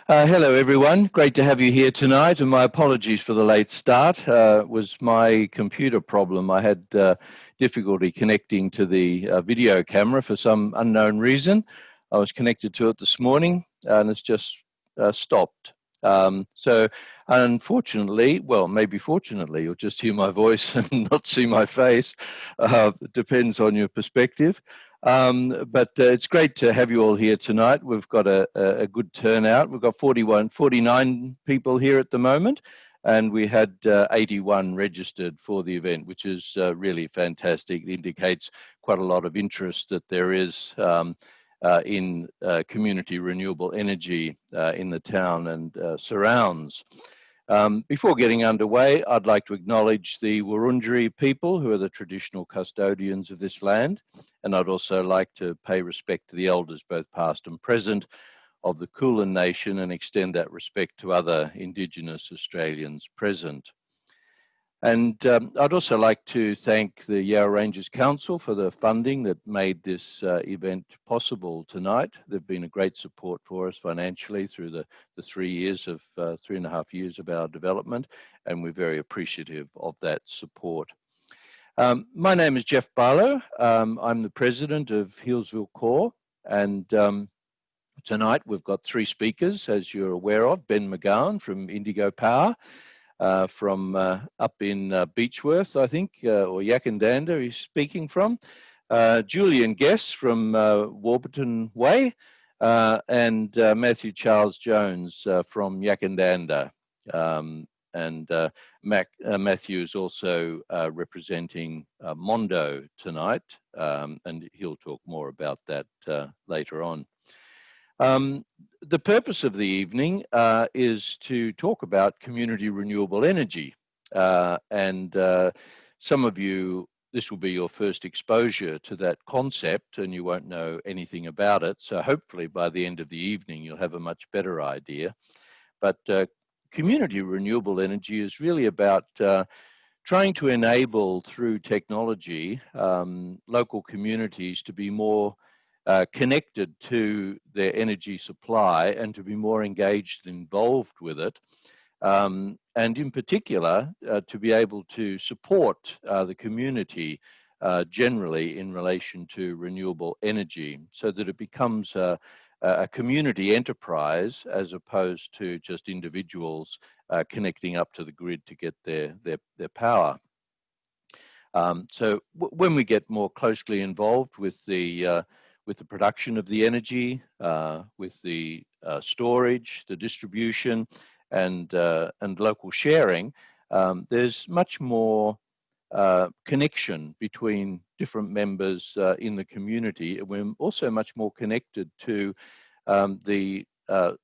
Hello, everyone. Great to have you here tonight, and my apologies for the late start. It was my computer problem. I had difficulty connecting to the video camera for some unknown reason. I was connected to it this morning, and it's just stopped. So unfortunately, well, maybe fortunately, you'll just hear my voice and not see my face. It depends on your perspective. But it's great to have you all here tonight. We've got a good turnout. We've got 49 people here at the moment, and we had 81 registered for the event, which is really fantastic. It indicates quite a lot of interest that there is in community renewable energy in the town and surrounds. Before getting underway, I'd like to acknowledge the Wurundjeri people, who are the traditional custodians of this land, and I'd also like to pay respect to the elders, both past and present, of the Kulin Nation, and extend that respect to other Indigenous Australians present. And I'd also like to thank the Yarra Ranges Council for the funding that made this event possible tonight. They've been a great support for us financially through the 3.5 years of our development, and we're very appreciative of that support. My name is Jeff Barlow. I'm the president of Healesville CoRE, and tonight we've got three speakers, as you're aware of. Ben McGowan from Indigo Power, from up in Beechworth, I think, or Yakandanda he's speaking from. Julian Guest from Warburton Way, and Matthew Charles Jones from Yakandanda. Matthew is also representing Mondo tonight, and he'll talk more about that later on. The purpose of the evening is to talk about community renewable energy. And some of you, this will be your first exposure to that concept and you won't know anything about it. So hopefully by the end of the evening, you'll have a much better idea. But community renewable energy is really about trying to enable through technology local communities to be more connected to their energy supply and to be more engaged and involved with it. And in particular, to be able to support the community generally in relation to renewable energy so that it becomes a community enterprise as opposed to just individuals connecting up to the grid to get their power. So when we get more closely involved with the production of the energy, with the storage, the distribution, and local sharing, there's much more connection between different members in the community. We're also much more connected to the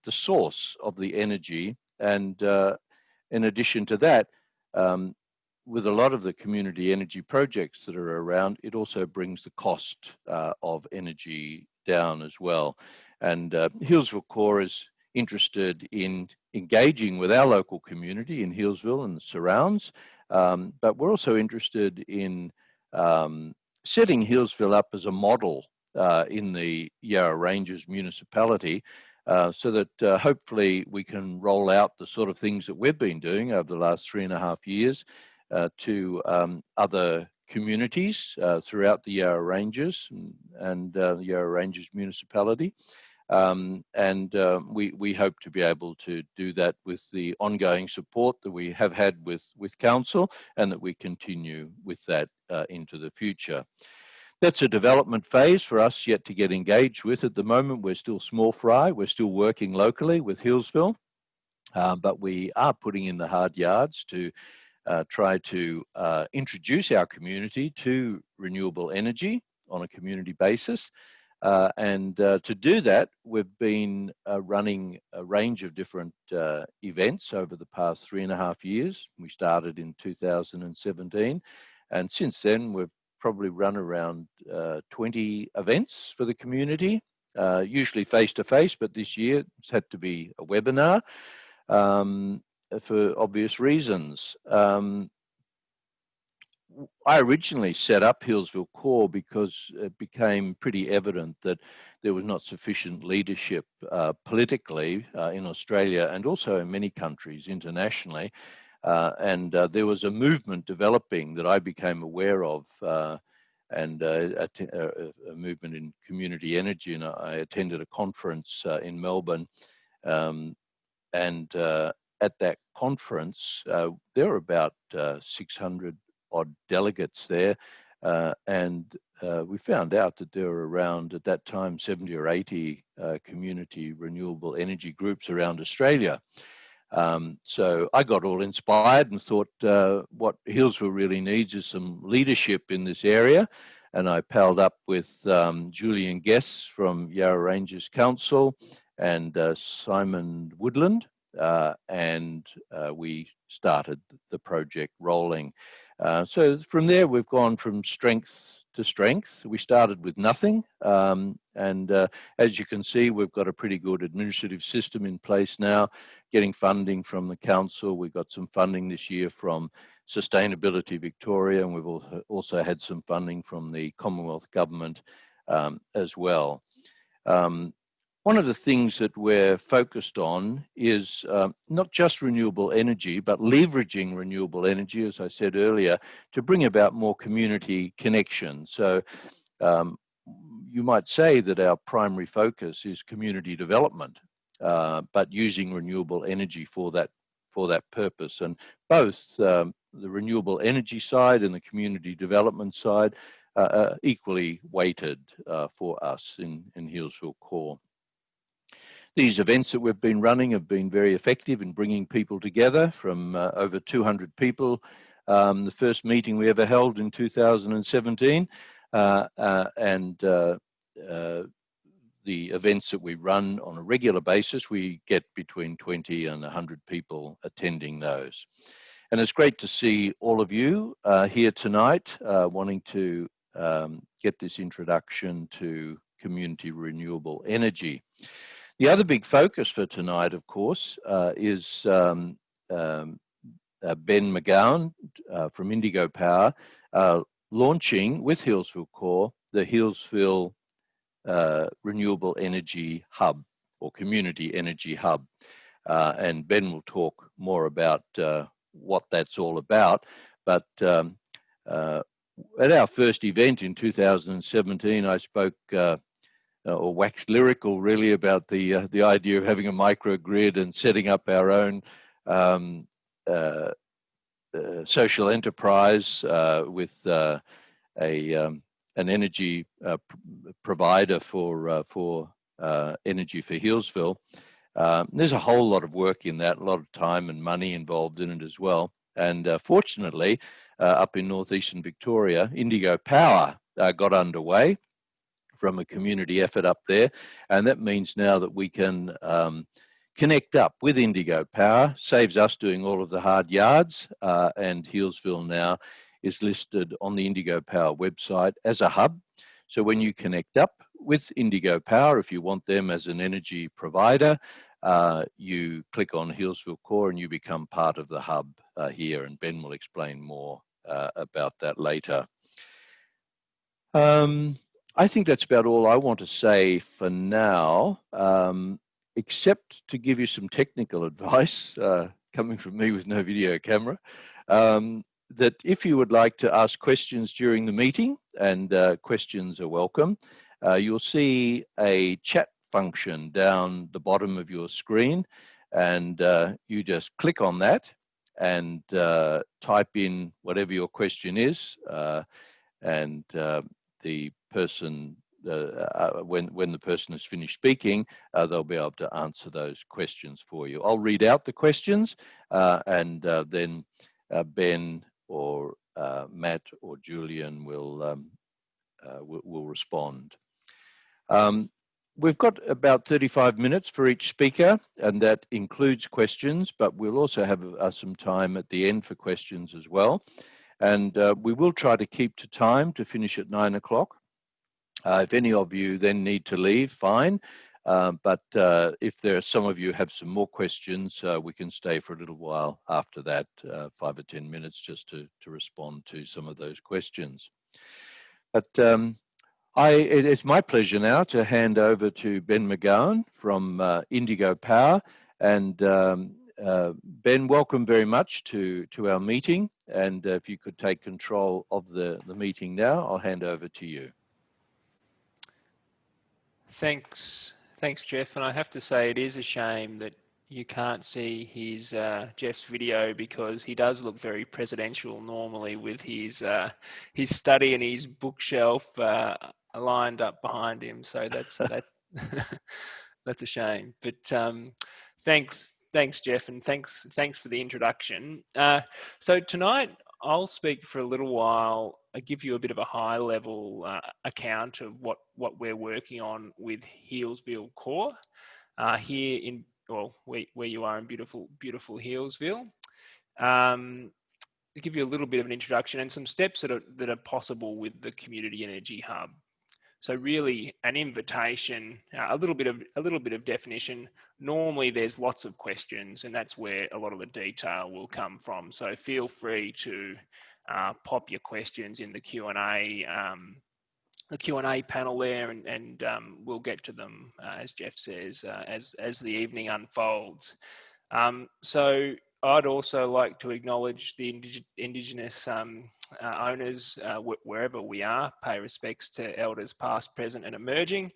source of the energy, and in addition to that, with a lot of the community energy projects that are around, it also brings the cost of energy down as well. And Healesville CoRE is interested in engaging with our local community in Healesville and the surrounds, but we're also interested in setting Healesville up as a model in the Yarra Ranges municipality, so that hopefully we can roll out the sort of things that we've been doing over the last 3.5 years to other communities throughout the Yarra Ranges and the Yarra Ranges municipality. We hope to be able to do that with the ongoing support that we have had with council, and that we continue with that into the future. That's a development phase for us yet to get engaged with. At the moment, we're still small fry. We're still working locally with Healesville, but we are putting in the hard yards to try to introduce our community to renewable energy on a community basis. To do that, we've been running a range of different events over the past 3.5 years. We started in 2017, and since then we've probably run around 20 events for the community, usually face-to-face, but this year it's had to be a webinar for obvious reasons. I originally set up Healesville CoRE because it became pretty evident that there was not sufficient leadership politically in Australia and also in many countries internationally. And there was a movement developing that I became aware of, and a movement in community energy. And I attended a conference in Melbourne. And at that conference, there were about 600 odd delegates there. And we found out that there were around, at that time, 70 or 80 community renewable energy groups around Australia. So I got all inspired and thought what Healesville really needs is some leadership in this area. And I palled up with Julian Guess from Yarra Ranges Council and Simon Woodland, and we started the project rolling. So from there, we've gone from strength to strength. We started with nothing, and as you can see, we've got a pretty good administrative system in place now, getting funding from the council. We've got some funding this year from Sustainability Victoria, and we've also had some funding from the Commonwealth Government as well. One of the things that we're focused on is not just renewable energy, but leveraging renewable energy, as I said earlier, to bring about more community connection. So you might say that our primary focus is community development, but using renewable energy for that purpose. And both the renewable energy side and the community development side are equally weighted for us in Healesville CoRE. These events that we've been running have been very effective in bringing people together, from over 200 people. The first meeting we ever held in 2017, and the events that we run on a regular basis, we get between 20 and 100 people attending those. And it's great to see all of you here tonight wanting to get this introduction to community renewable energy. The other big focus for tonight, of course, is Ben McGowan from Indigo Power launching with Healesville CoRE the Healesville Renewable Energy Hub, or Community Energy Hub. And Ben will talk more about what that's all about. But at our first event in 2017, I spoke or waxed lyrical really about the idea of having a microgrid and setting up our own social enterprise with an energy provider for energy for Healesville. There's a whole lot of work in that, a lot of time and money involved in it as well. And fortunately, up in northeastern Victoria, Indigo Power got underway from a community effort up there. And that means now that we can connect up with Indigo Power, saves us doing all of the hard yards, and Healesville now is listed on the Indigo Power website as a hub. So when you connect up with Indigo Power, if you want them as an energy provider, you click on Healesville CoRE and you become part of the hub here, and Ben will explain more about that later. I think that's about all I want to say for now, except to give you some technical advice, coming from me with no video camera, that if you would like to ask questions during the meeting, and questions are welcome, you'll see a chat function down the bottom of your screen, and you just click on that and type in whatever your question is, and the person, when the person has finished speaking, they'll be able to answer those questions for you. I'll read out the questions, and then Ben or Matt or Julian will respond. We've got about 35 minutes for each speaker, and that includes questions, but we'll also have some time at the end for questions as well. And we will try to keep to time to finish at 9 o'clock. If any of you then need to leave, fine. But if there are some of you have some more questions, we can stay for a little while after that, 5 or 10 minutes, just to respond to some of those questions. But it's my pleasure now to hand over to Ben McGowan from Indigo Power. And Ben, welcome very much to our meeting. And if you could take control of the meeting now, I'll hand over to you. Thanks, Jeff. And I have to say, it is a shame that you can't see his Jeff's video, because he does look very presidential normally with his study and his bookshelf lined up behind him. So that's that's a shame. But thanks, Jeff, and thanks for the introduction. So tonight I'll speak for a little while. I give you a bit of a high-level account of what we're working on with Healesville CoRE here in, well, where you are in beautiful Healesville. I'll give you a little bit of an introduction and some steps that are possible with the Community Energy Hub. So really an invitation, a little bit of definition. Normally there's lots of questions, and that's where a lot of the detail will come from. So feel free to pop your questions in the Q&A panel there, and we'll get to them, as Jeff says, as the evening unfolds. So I'd also like to acknowledge the Indigenous owners wherever we are, pay respects to elders past, present and emerging,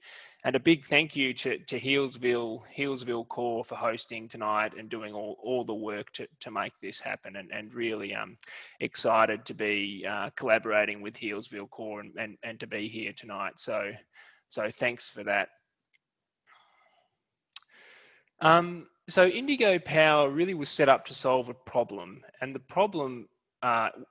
and a big thank you to Healesville CoRE for hosting tonight and doing all the work to make this happen, and really excited to be collaborating with Healesville CoRE and to be here tonight. So thanks for that. So Indigo Power really was set up to solve a problem, and the problem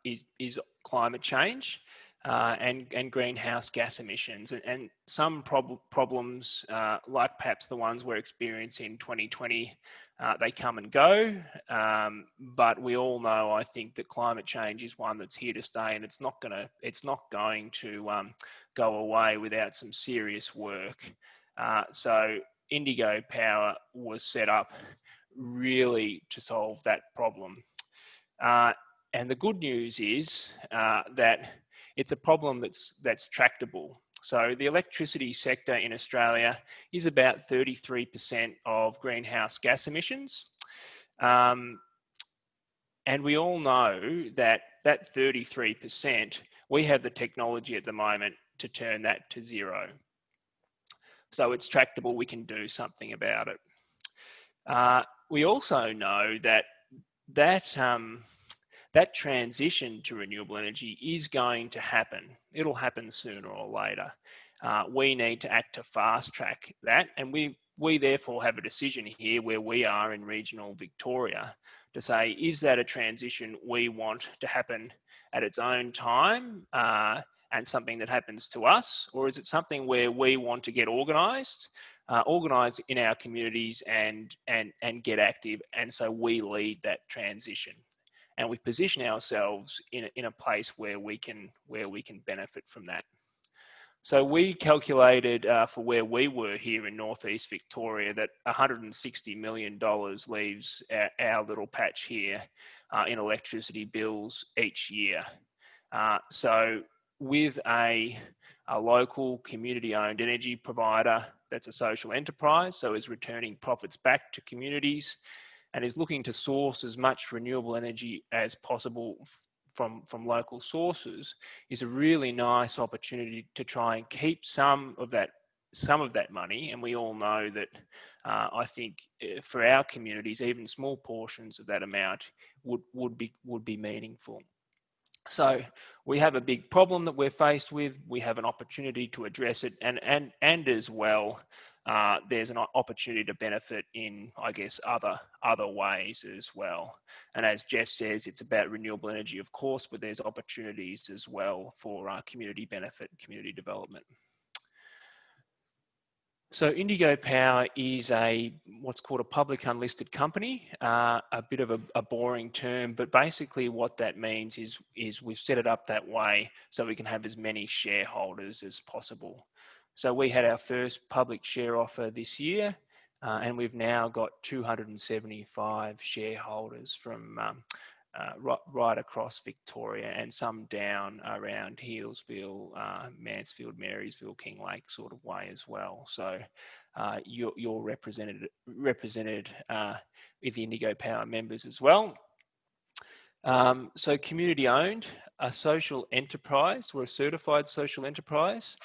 is climate change and greenhouse gas emissions, and some problems like perhaps the ones we're experiencing in 2020, they come and go, but we all know, I think, that climate change is one that's here to stay, and it's not going to go away without some serious work. So Indigo Power was set up really to solve that problem. And the good news is that it's a problem that's tractable. So the electricity sector in Australia is about 33% of greenhouse gas emissions. And we all know that 33%, we have the technology at the moment to turn that to zero. So it's tractable, we can do something about it. We also know that transition to renewable energy is going to happen. It'll happen sooner or later. We need to act to fast track that, and we therefore have a decision here where we are in regional Victoria to say, is that a transition we want to happen at its own time and something that happens to us, or is it something where we want to get organised in our communities and get active, and so we lead that transition, and we position ourselves in a place where we can benefit from that. So we calculated for where we were here in northeast Victoria that $160 million leaves our little patch here in electricity bills each year. So with a local community-owned energy provider that's a social enterprise, so is returning profits back to communities and is looking to source as much renewable energy as possible from local sources, is a really nice opportunity to try and keep some of that money. And we all know that I think for our communities, even small portions of that amount would be meaningful. So we have a big problem that we're faced with. We have an opportunity to address it, and as well, there's an opportunity to benefit in, I guess, other ways as well. And as Jeff says, it's about renewable energy, of course, but there's opportunities as well for community benefit, community development. So Indigo Power is what's called a public unlisted company, a bit of a boring term, but basically what that means is we've set it up that way so we can have as many shareholders as possible. So we had our first public share offer this year, and we've now got 275 shareholders from right across Victoria, and some down around Healesville, Mansfield, Marysville, Kinglake sort of way as well. So you're represented with the Indigo Power members as well. So community owned, a social enterprise. We're a certified social enterprise.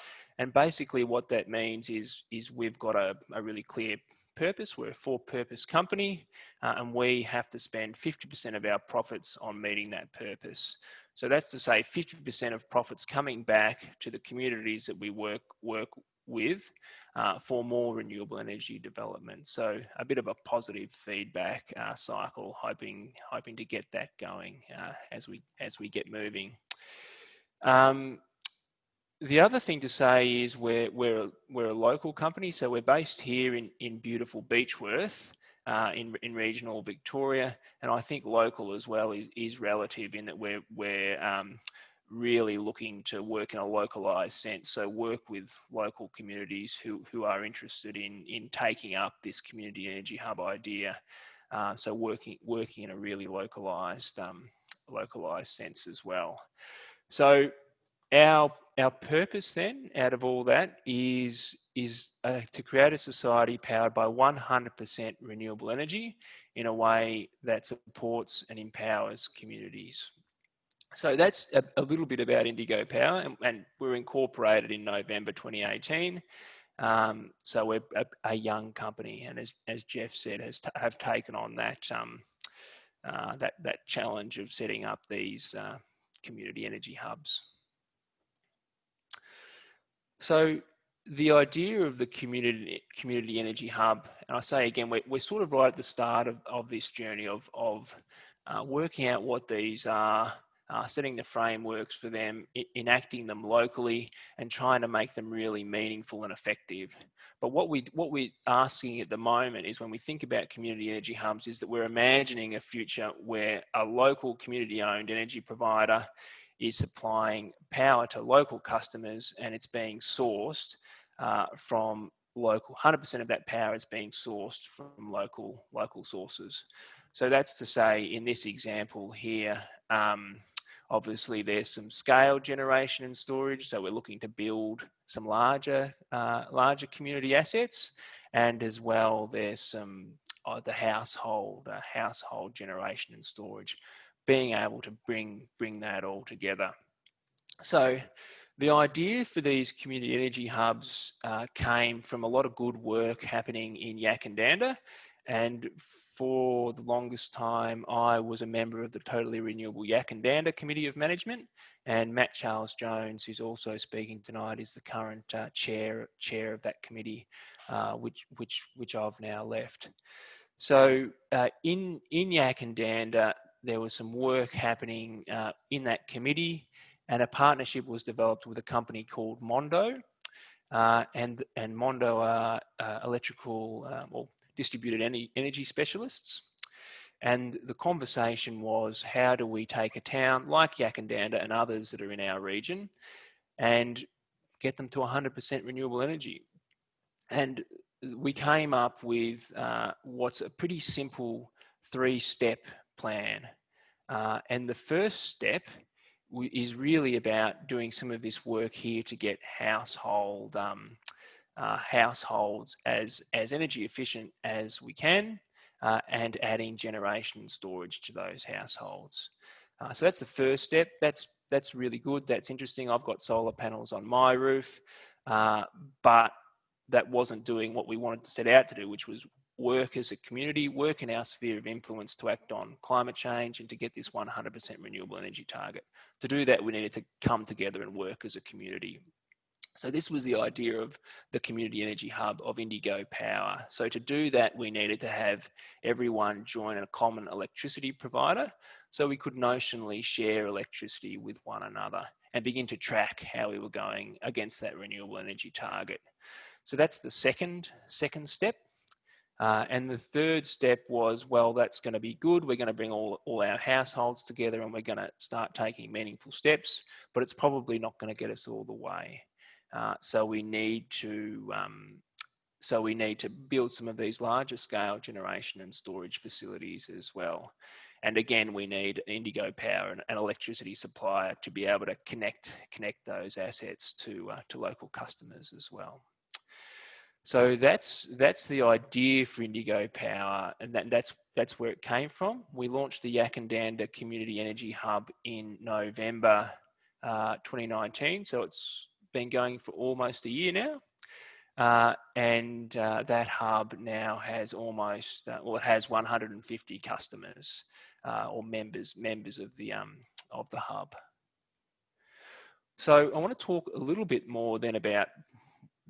And basically what that means is we've got a really clear purpose. We're a for-purpose company, and we have to spend 50% of our profits on meeting that purpose. So that's to say 50% of profits coming back to the communities that we work with for more renewable energy development. So a bit of a positive feedback cycle, hoping to get that going as we get moving. The other thing to say is we're a local company, so we're based here in beautiful Beechworth, in regional Victoria, and I think local as well is relative in that we're really looking to work in a localised sense. So work with local communities who are interested in taking up this community energy hub idea. So working in a really localised sense as well. So our purpose then, out of all that, is to create a society powered by 100% renewable energy in a way that supports and empowers communities. So that's a little bit about Indigo Power, and we're incorporated in November 2018. So we're a young company, and as Jeff said, have taken on that challenge of setting up these community energy hubs. So the idea of the community energy hub, and I say again, we're sort of right at the start of this journey of working out what these are, setting the frameworks for them, enacting them locally, and trying to make them really meaningful and effective. But what we're asking at the moment is, when we think about community energy hubs, is that we're imagining a future where a local community-owned energy provider is supplying power to local customers, and it's being sourced from local. 100% of that power is being sourced from local sources. So that's to say, in this example here, obviously there's some scale generation and storage. So we're looking to build some larger community assets, and as well there's some the household generation and storage, being able to bring that all together. So the idea for these community energy hubs came from a lot of good work happening in Yakandanda, and for the longest time I was a member of the Totally Renewable Yakandanda Committee of Management, and Matt Charles Jones, who's also speaking tonight, is the current chair of that committee, which I've now left. So in Yakandanda, there was some work happening in that committee, and a partnership was developed with a company called Mondo, and Mondo are electrical or distributed energy specialists. And the conversation was, how do we take a town like Yakandanda and others that are in our region and get them to 100% renewable energy? And we came up with what's a pretty simple 3-step plan. And the first step is really about doing some of this work here to get households as energy efficient as we can, and adding generation and storage to those households. So that's the first step. That's really good. That's interesting. I've got solar panels on my roof, but that wasn't doing what we wanted to set out to do, which was work as a community, work in our sphere of influence to act on climate change and to get this 100% renewable energy target. To do that, we needed to come together and work as a community. So this was the idea of the community energy hub of Indigo Power. So to do that, we needed to have everyone join a common electricity provider, so we could notionally share electricity with one another and begin to track how we were going against that renewable energy target. So that's the second step. And the third step was, well, that's going to be good. We're going to bring all our households together and we're going to start taking meaningful steps, but it's probably not going to get us all the way. So we need to build some of these larger scale generation and storage facilities as well. And again, we need Indigo Power and an electricity supplier to be able to connect those assets to local customers as well. So that's the idea for Indigo Power, and that's where it came from. We launched the Yakandanda Community Energy Hub in November 2019, so it's been going for almost a year now. And that hub now has almost, it has 150 customers or members of the hub. So I want to talk a little bit more then about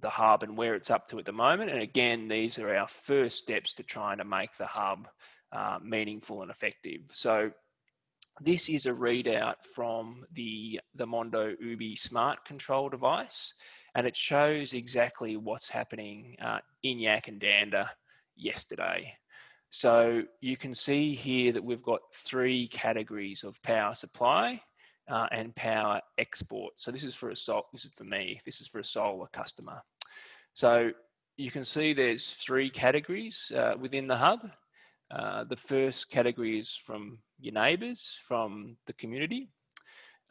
the hub and where it's up to at the moment. And again, these are our first steps to trying to make the hub meaningful and effective. So this is a readout from the Mondo Ubi smart control device, and it shows exactly what's happening in Yakandanda yesterday. So you can see here that we've got 3 categories of power supply and power export. So this is for this is for me. This is for a solar customer. So you can see there's 3 categories within the hub. The first category is from your neighbours, from the community.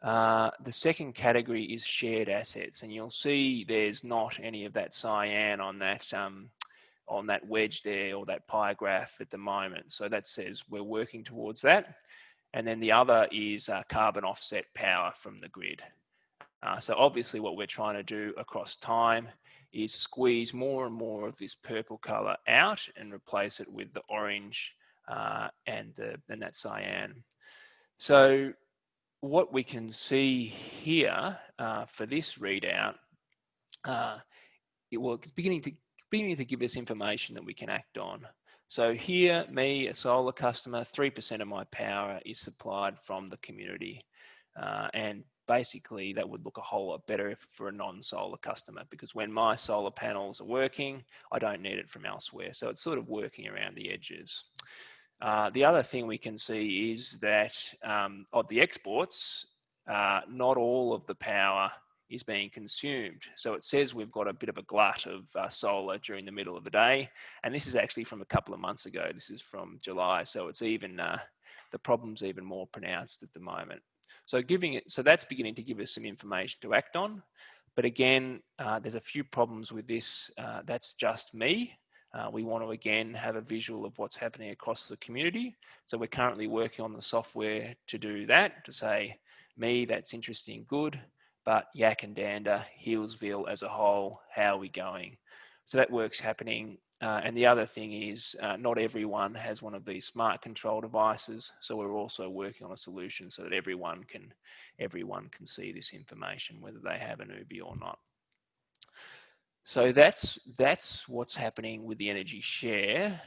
The second category is shared assets, and you'll see there's not any of that cyan on that wedge there or that pie graph at the moment. So that says we're working towards that. And then the other is carbon offset power from the grid. So obviously what we're trying to do across time is squeeze more and more of this purple color out and replace it with the orange and that cyan. So what we can see here for this readout, it's beginning to give us information that we can act on. So here, me, a solar customer, 3% of my power is supplied from the community. And basically that would look a whole lot better for a non-solar customer, because when my solar panels are working, I don't need it from elsewhere. So it's sort of working around the edges. The other thing we can see is that of the exports, not all of the power is being consumed. So it says we've got a bit of a glut of solar during the middle of the day. And this is actually from a couple of months ago. This is from July. So it's even, the problem's even more pronounced at the moment. So that's beginning to give us some information to act on. But again, there's a few problems with this. That's just me. We want to again have a visual of what's happening across the community. So we're currently working on the software to do that, to say, me, that's interesting, good. But Yakandanda, Healesville as a whole, how are we going? So that work's happening. And the other thing is not everyone has one of these smart control devices. So we're also working on a solution so that everyone can see this information, whether they have an Ubi or not. So that's what's happening with the energy share.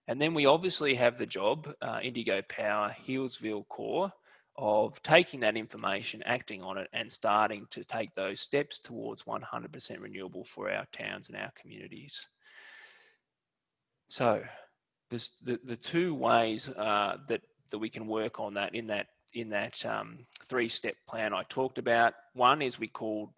And then we obviously have the job, Indigo Power, Healesville CoRE, of taking that information, acting on it, and starting to take those steps towards 100% renewable for our towns and our communities. So there's the 2 ways that we can work on that in that 3-step plan I talked about. One is we call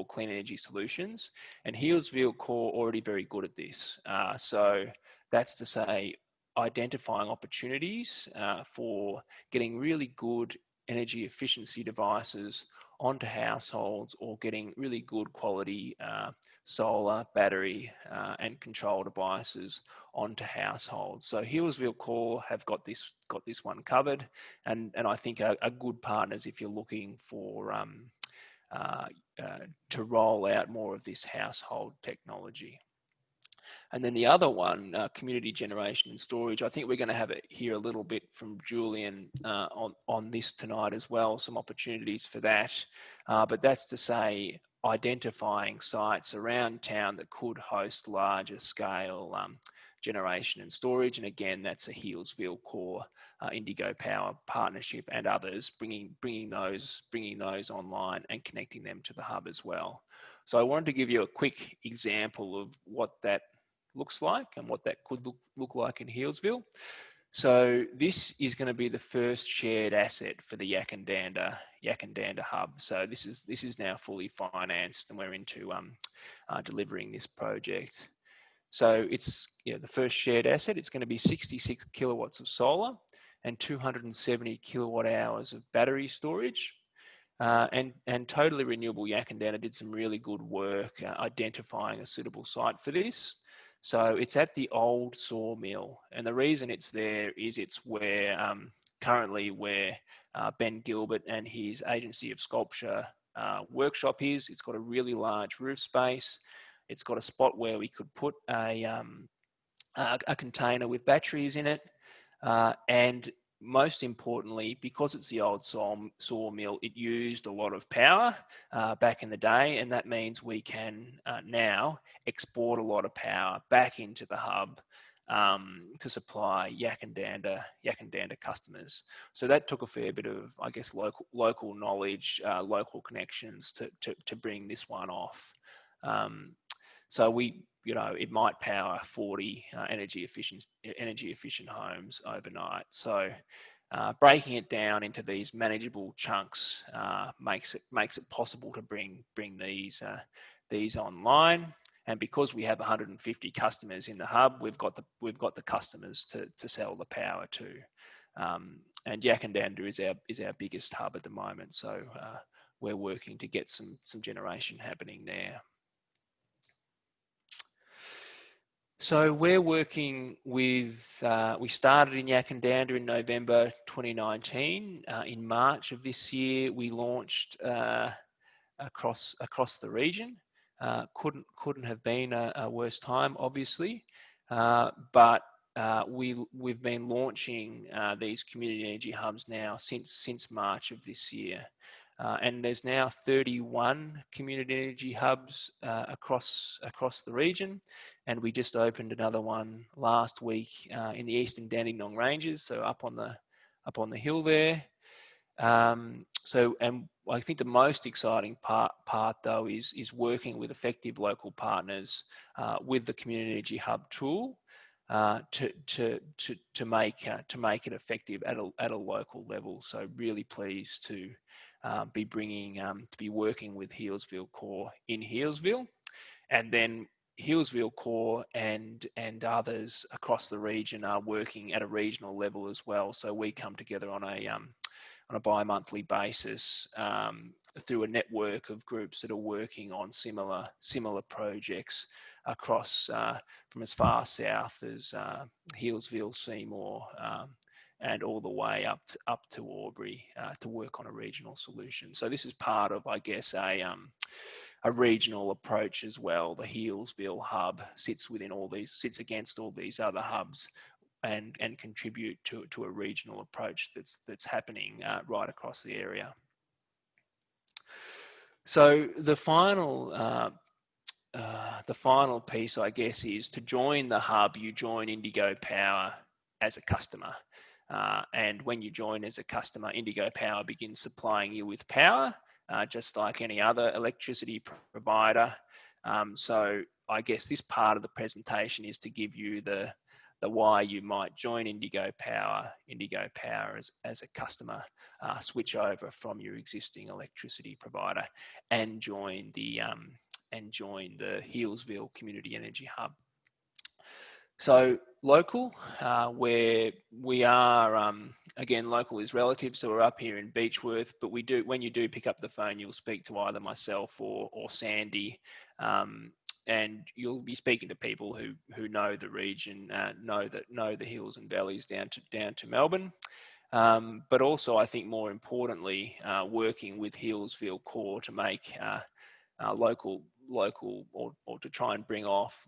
Clean Energy Solutions, and Healesville CoRE already very good at this. So that's to say, identifying opportunities for getting really good energy efficiency devices onto households, or getting really good quality solar, battery and control devices onto households. So Healesville CoRE have got this one covered, and I think are good partners if you're looking for to roll out more of this household technology. And then the other one, community generation and storage, I think we're going to hear a little bit from Julian on this tonight as well, some opportunities for that. But that's to say, identifying sites around town that could host larger scale generation and storage. And again, that's a Healesville CoRE, Indigo Power partnership, and others bringing those online and connecting them to the hub as well. So I wanted to give you a quick example of what that looks like and what that could look like in Healesville. So this is going to be the first shared asset for the Yakandanda hub. So this is now fully financed, and we're into delivering this project. So it's the first shared asset. It's going to be 66 kilowatts of solar and 270 kilowatt hours of battery storage. And Totally Renewable Yakandanda did some really good work identifying a suitable site for this. So it's at the old sawmill, and the reason it's there is it's where currently where Ben Gilbert and his Agency of Sculpture workshop is. It's got a really large roof space. It's got a spot where we could put a container with batteries in it, and most importantly, because it's the old sawmill, it used a lot of power back in the day, and that means we can now export a lot of power back into the hub to supply Yakandanda customers. So that took a fair bit of, I guess, local knowledge, local connections to bring this one off. So it might power 40 energy efficient homes overnight. So breaking it down into these manageable chunks makes it possible to bring these online. And because we have 150 customers in the hub, we've got the customers to sell the power to. And Yakandanda is our biggest hub at the moment. So we're working to get some generation happening there. So we're working with, we started in Yakandanda in November 2019. In March of this year, we launched across the region. Couldn't have been a worse time, obviously, but we've been launching these community energy hubs now since March of this year. And there's now 31 community energy hubs across the region, and we just opened another one last week in the Eastern Dandenong Ranges, so up on the hill there. And I think the most exciting part though is working with effective local partners with the community energy hub tool to make it effective at a local level. So really pleased to be working with Healesville CoRE in Healesville, and then Healesville CoRE and others across the region are working at a regional level as well. So we come together on a bi-monthly basis through a network of groups that are working on similar projects across from as far south as Healesville, Seymour, and all the way up to Albury to work on a regional solution. So this is part of, I guess, a regional approach as well. The Healesville hub sits against all these other hubs and contribute to a regional approach that's happening right across the area. So the final piece, I guess, is to join the hub. You join Indigo Power as a customer. And when you join as a customer, Indigo Power begins supplying you with power, just like any other electricity provider. So I guess this part of the presentation is to give you the why you might join Indigo Power as a customer, switch over from your existing electricity provider and join the Healesville Community Energy Hub. So local, where we are, again, local is relative, so we're up here in Beechworth, but when you do pick up the phone, you'll speak to either myself or Sandy, and you'll be speaking to people who know the region, know the hills and valleys down to Melbourne. But also, I think more importantly, working with Healesville CoRE to make local or to try and bring off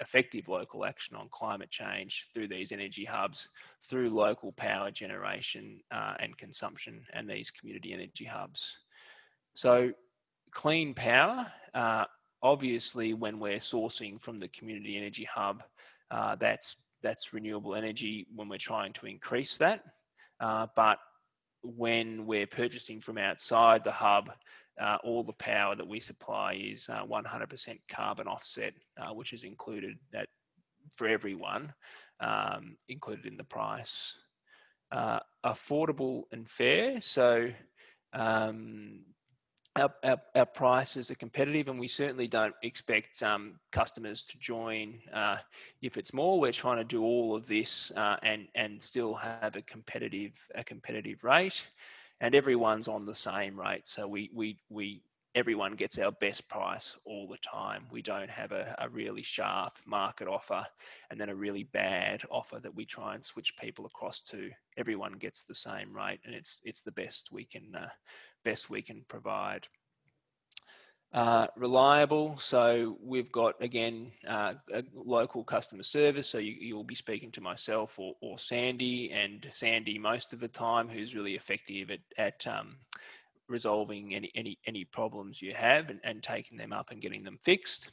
effective local action on climate change through these energy hubs, through local power generation and consumption and these community energy hubs. So clean power, obviously when we're sourcing from the community energy hub, that's renewable energy when we're trying to increase that. But when we're purchasing from outside the hub, all the power that we supply is 100% carbon offset, which is included for everyone, included in the price. Affordable and fair. So our prices are competitive, and we certainly don't expect customers to join if it's more. We're trying to do all of this and still have a competitive rate, and everyone's on the same rate. So everyone gets our best price all the time. We don't have a really sharp market offer and then a really bad offer that we try and switch people across to. Everyone gets the same rate, and it's the best we can provide. Reliable. So we've got, again, a local customer service. So you'll be speaking to myself or Sandy, and Sandy most of the time, who's really effective at resolving any problems you have and taking them up and getting them fixed.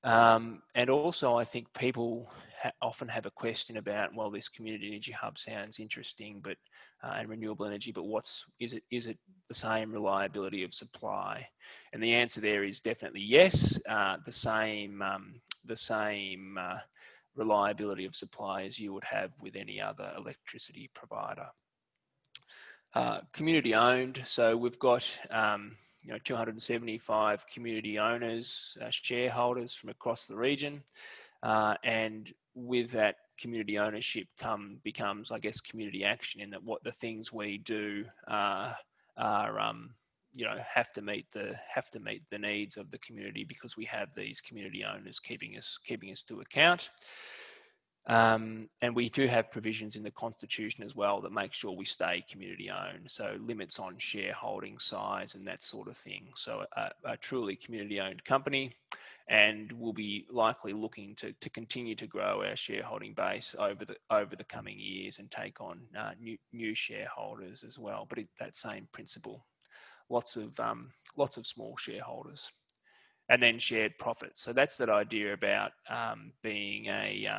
And also, I think people often have a question about, well, this community energy hub sounds interesting, but and renewable energy, but is it the same reliability of supply? And the answer there is definitely yes. The same reliability of supply as you would have with any other electricity provider. Community owned. So we've got 275 community owners, shareholders from across the region, and with that community ownership becomes, I guess, community action, in that what the things we do are have to meet the needs of the community, because we have these community owners keeping us to account. And we do have provisions in the Constitution as well that make sure we stay community owned. So limits on shareholding size and that sort of thing. So a truly community owned company, and we'll be likely looking to continue to grow our shareholding base over the coming years and take on new shareholders as well. But that same principle, lots of small shareholders, and then shared profits. So that's that idea about being a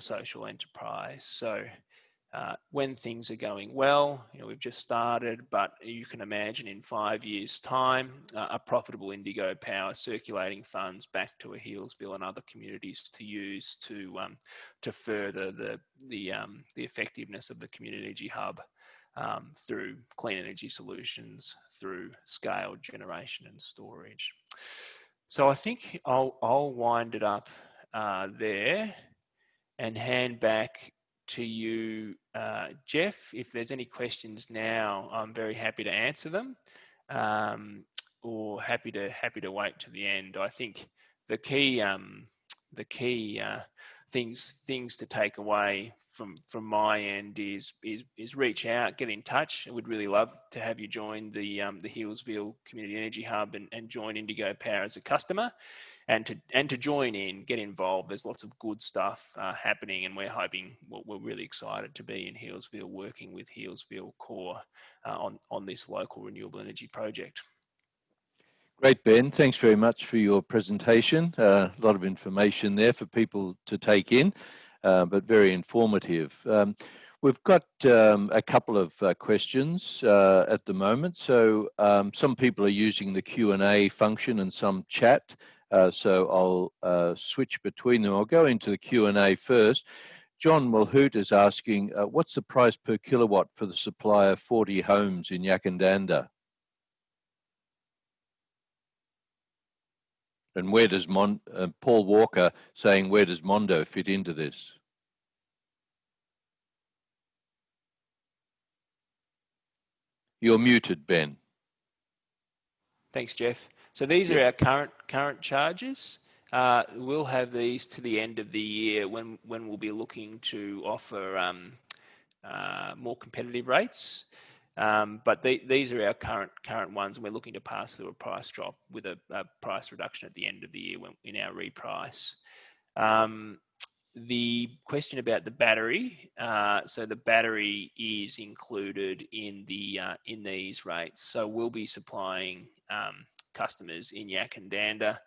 social enterprise. So when things are going well, we've just started, but you can imagine in 5 years' time, a profitable Indigo Power circulating funds back to a Healesville and other communities to use to further the effectiveness of the community energy hub through clean energy solutions, through scaled generation and storage. So I think I'll wind it up there and hand back to you, Jeff. If there's any questions now, I'm very happy to answer them, or happy to wait to the end. I think the key things to take away from my end is reach out, get in touch. I would really love to have you join the Healesville Community Energy Hub and join Indigo Power as a customer. And to join in, get involved. There's lots of good stuff happening, and we're really excited to be in Healesville, working with Healesville CoRE on this local renewable energy project. Great, Ben. Thanks very much for your presentation. A lot of information there for people to take in, but very informative. We've got a couple of questions at the moment. So some people are using the Q&A function and some chat. So I'll switch between them. I'll go into the Q&A first. John Mulhoot is asking, what's the price per kilowatt for the supply of 40 homes in Yakandanda? And where does Paul Walker saying, where does Mondo fit into this? You're muted, Ben. Thanks, Jeff. So these are our current charges. We'll have these to the end of the year when we'll be looking to offer more competitive rates. But these are our current ones, and we're looking to pass through a price drop with a price reduction at the end of the year in our reprice. The question about the battery, so the battery is included in these rates. So we'll be supplying customers in Yakandanda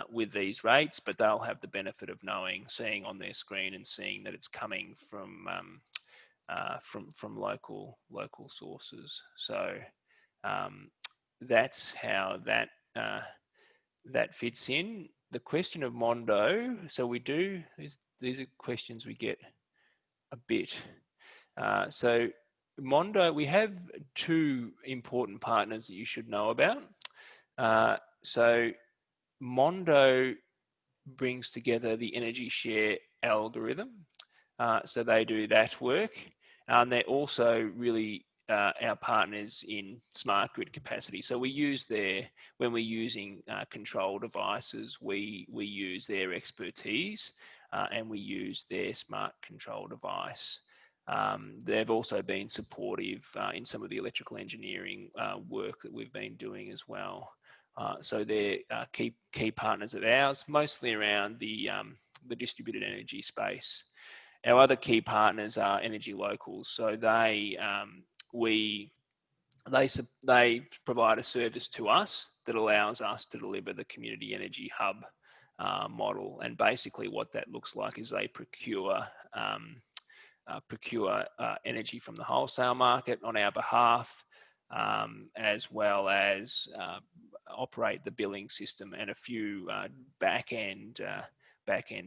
with these rates, but they'll have the benefit of seeing on their screen and seeing that it's coming from local sources. So that's how that fits in. the question of Mondo. So we do, these are questions we get a bit. So Mondo, we have two important partners that you should know about. So Mondo brings together the energy share algorithm. So they do that work. And they're also really our partners in smart grid capacity. So we use when we're using control devices, we use their expertise and we use their smart control device. They've also been supportive in some of the electrical engineering work that we've been doing as well. So they're key partners of ours, mostly around the distributed energy space. Our other key partners are Energy Locals. So they provide a service to us that allows us to deliver the community energy hub model. And basically, what that looks like is they procure energy from the wholesale market on our behalf, as well as operate the billing system and a few back end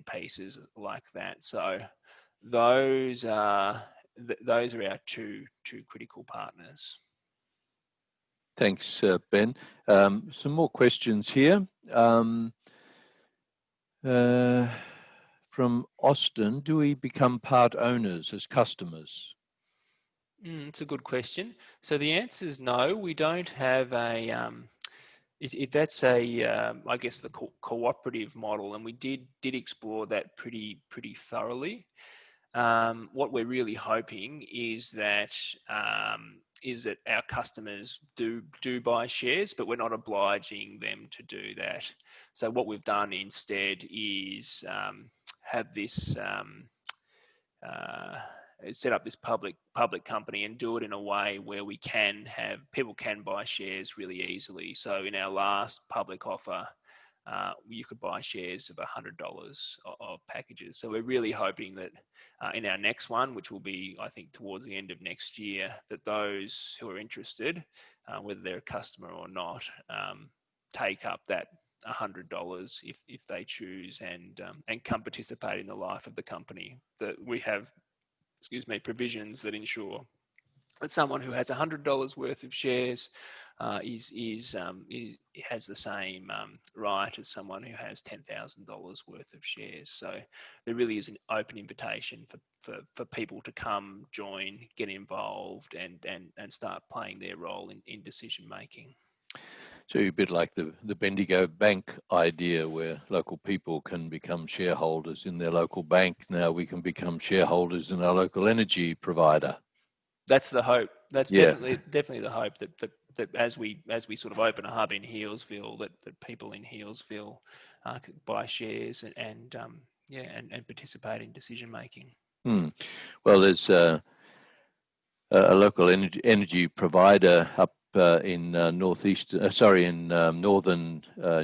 pieces like that. So those are our two critical partners. Thanks, Ben. Some more questions here. From Austin, do we become part owners as customers? It's a good question. So the answer is no. We don't have a that's I guess the cooperative model, and we did explore that pretty thoroughly. What we're really hoping is that our customers do buy shares, but we're not obliging them to do that. So what we've done instead is have this set up this public company and do it in a way where we can have people can buy shares really easily. So in our last public offer, you could buy shares of $100 of packages. So we're really hoping that in our next one, which will be, I think, towards the end of next year, that those who are interested, whether they're a customer or not, take up that $100 if they choose and come participate in the life of the company. That we have, provisions that ensure that someone who has $100 worth of shares has the same right as someone who has $10,000 worth of shares. So there really is an open invitation for people to come, join, get involved, and start playing their role in decision making. So a bit like the Bendigo Bank idea, where local people can become shareholders in their local bank. Now we can become shareholders in our local energy provider. That's the hope. That's definitely the hope that as we sort of open a hub in Healesville, that people in Healesville could buy shares and participate in decision making. Well, there's a local energy provider up in northern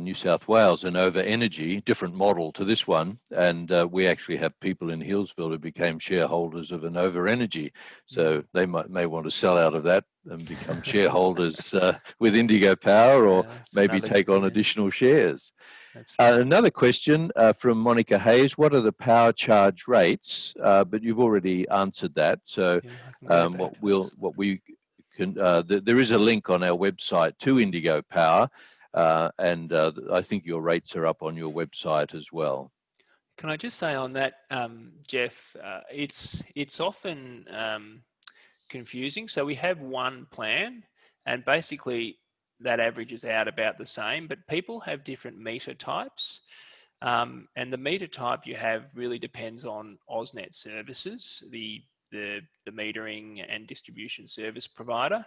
New South Wales, Nova Energy, different model to this one, and we actually have people in Healesville who became shareholders of Nova Energy, so they may want to sell out of that and become shareholders with Indigo Power, or maybe take on additional shares. That's right. Another question from Monica Hayes: what are the power charge rates? But you've already answered that. So there is a link on our website to Indigo Power, and I think your rates are up on your website as well. Can I just say on that, Jeff, it's often confusing. So we have one plan, and basically that averages out about the same, but people have different meter types. And the meter type you have really depends on AusNet services, the metering and distribution service provider.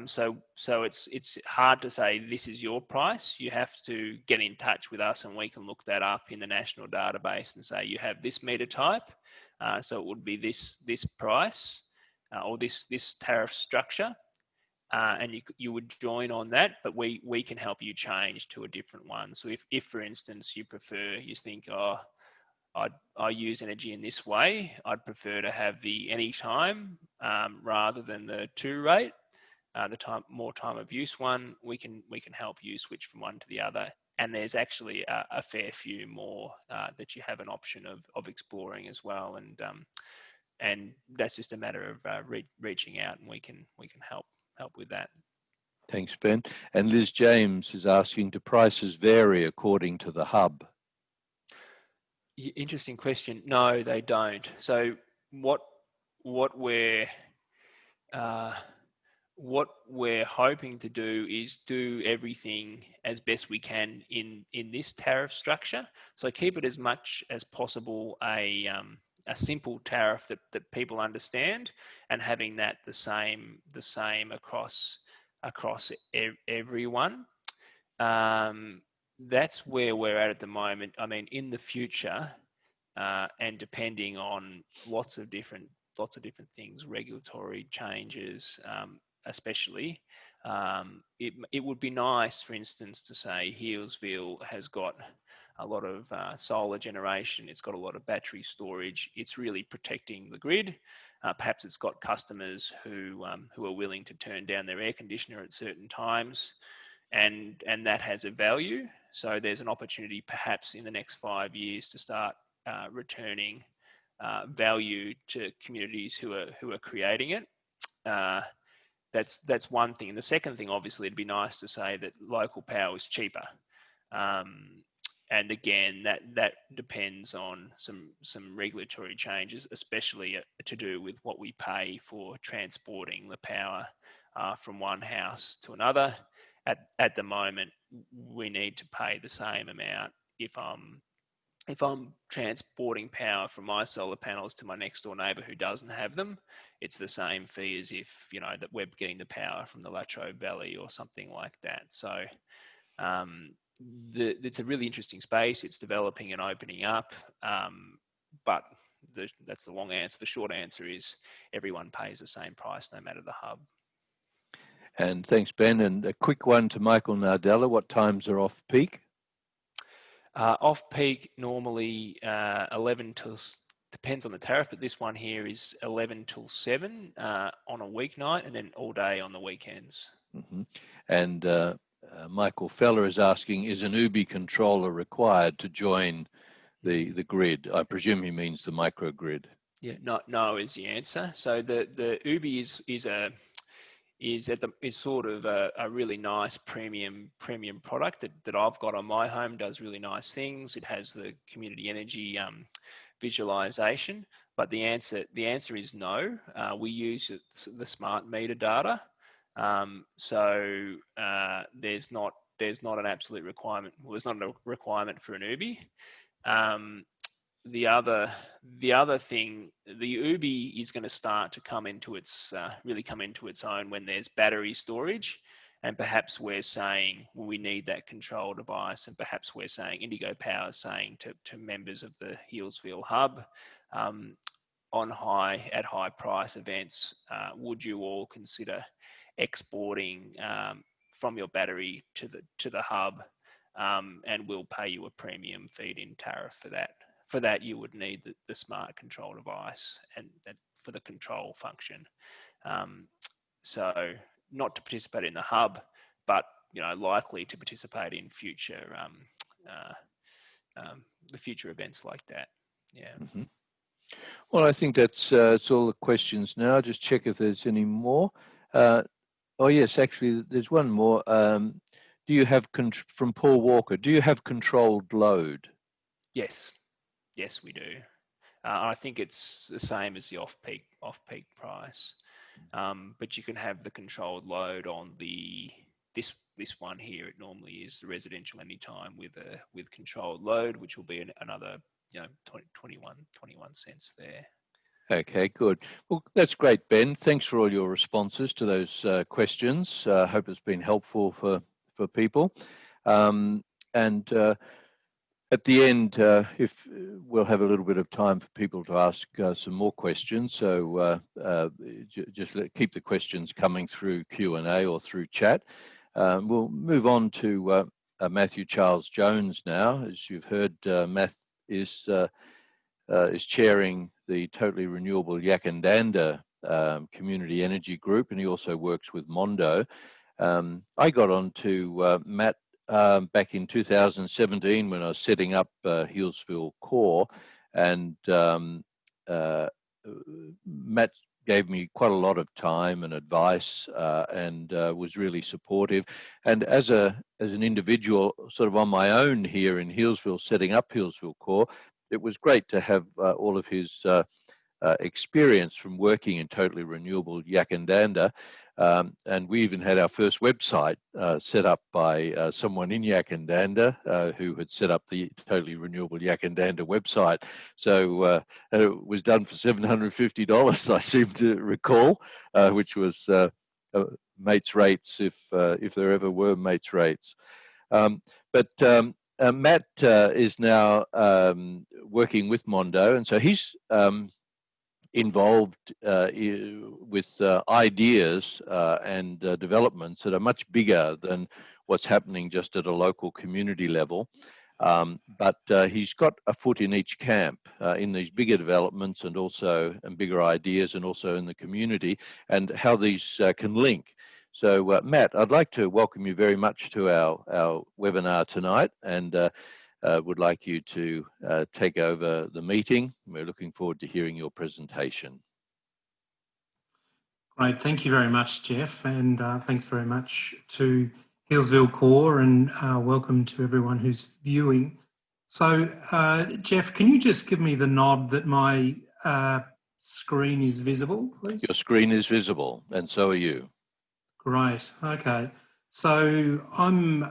So it's hard to say this is your price. You have to get in touch with us, and we can look that up in the national database and say you have this meter type, so it would be this price or this tariff structure, and you would join on that. But we can help you change to a different one. So if for instance you think, I use energy in this way, I'd prefer to have the anytime rather than the 2 rate, the more time of use one, we can help you switch from one to the other and there's actually a fair few more that you have an option of exploring as well, and that's just a matter of reaching out, and we can help with that. Thanks, Ben. And Liz James is asking, do prices vary according to the hub? Interesting question. No, they don't. So what we're hoping to do is do everything as best we can in this tariff structure. So keep it as much as possible a simple tariff that people understand, and having that the same across everyone. That's where we're at the moment. I mean, in the future, and depending on lots of different things, regulatory changes, especially, it would be nice, for instance, to say Healesville has got a lot of solar generation, it's got a lot of battery storage, it's really protecting the grid. Perhaps it's got customers who are willing to turn down their air conditioner at certain times, and that has a value. So there's an opportunity perhaps in the next 5 years to start returning value to communities who are creating it. That's one thing. And the second thing, obviously, it'd be nice to say that local power is cheaper. And again, that depends on some regulatory changes, especially to do with what we pay for transporting the power from one house to another. At the moment, we need to pay the same amount if I'm transporting power from my solar panels to my next door neighbour who doesn't have them. It's the same fee as if, that we're getting the power from the Latrobe Valley or something like that. So it's a really interesting space. It's developing and opening up, but that's the long answer. The short answer is everyone pays the same price no matter the hub. And thanks, Ben. And a quick one to Michael Nardella. What times are off peak? Off peak normally 11 till, depends on the tariff, but this one here is 11 till 7 on a weeknight, and then all day on the weekends. Mm-hmm. And Michael Feller is asking, is an UBI controller required to join the grid? I presume he means the microgrid. Yeah, no is the answer. So the UBI is sort of a really nice premium product that I've got on my home. Does really nice things. It has the community energy visualization, but the answer is no. We use the smart meter data, so there's not an absolute requirement. Well, there's not a requirement for an UBI. The other thing, the UBI is going to start to really come into its own when there's battery storage, and perhaps we're saying, well, we need that control device, and perhaps we're saying, Indigo Power is saying to members of the Healesville hub, at high price events, would you all consider exporting from your battery to the hub, and we'll pay you a premium feed-in tariff for that. For that, you would need the smart control device and that for the control function. So not to participate in the hub, but likely to participate in future the future events like that. Yeah. Mm-hmm. Well, I think that's all the questions now. Just check if there's any more. Oh yes, actually, there's one more. Do you have from Paul Walker? Do you have controlled load? Yes, we do. I think it's the same as the off-peak price, but you can have the controlled load on this one here. It normally is the residential anytime with controlled load, which will be another 21 cents there. Okay, good. Well, that's great, Ben. Thanks for all your responses to those questions. I hope it's been helpful for people. At the end, if we'll have a little bit of time for people to ask some more questions, so just keep the questions coming through Q&A or through chat. We'll move on to Matthew Charles Jones now. As you've heard, Matt is chairing the Totally Renewable Yakandanda Community Energy Group, and he also works with Mondo. I got on to Matt back in 2017 when I was setting up Healesville CoRE, and Matt gave me quite a lot of time and advice, and was really supportive. And as an individual, sort of on my own here in Healesville, setting up Healesville CoRE, it was great to have all of his experience from working in totally renewable Yakandanda. And we even had our first website set up by someone in Yakandanda who had set up the totally renewable Yakandanda website. So it was done for $750, I seem to recall, which was mates rates if there ever were mates rates. But Matt is now working with Mondo, and so he's involved with ideas and developments that are much bigger than what's happening just at a local community level. But he's got a foot in each camp in these bigger developments and bigger ideas, and also in the community, and how these can link. So Matt, I'd like to welcome you very much to our webinar tonight, and would like you to take over the meeting. We're looking forward to hearing your presentation. Great, thank you very much, Jeff, and thanks very much to Healesville CoRE, and welcome to everyone who's viewing. So, Jeff, can you just give me the nod that my screen is visible, please? Your screen is visible, and so are you. Great, okay. So I'm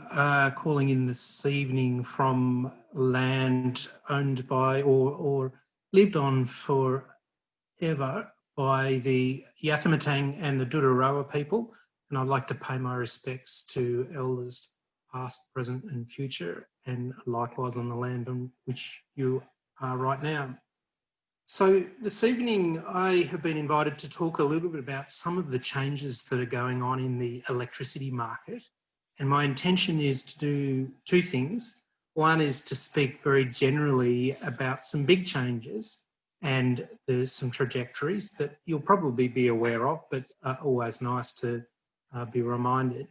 calling in this evening from land owned by or lived on forever by the Yathamatang and the Dudarawa people, and I'd like to pay my respects to elders past, present and future, and likewise on the land on which you are right now. So this evening I have been invited to talk a little bit about some of the changes that are going on in the electricity market. And my intention is to do two things. One is to speak very generally about some big changes, and there's some trajectories that you'll probably be aware of, but always nice to be reminded.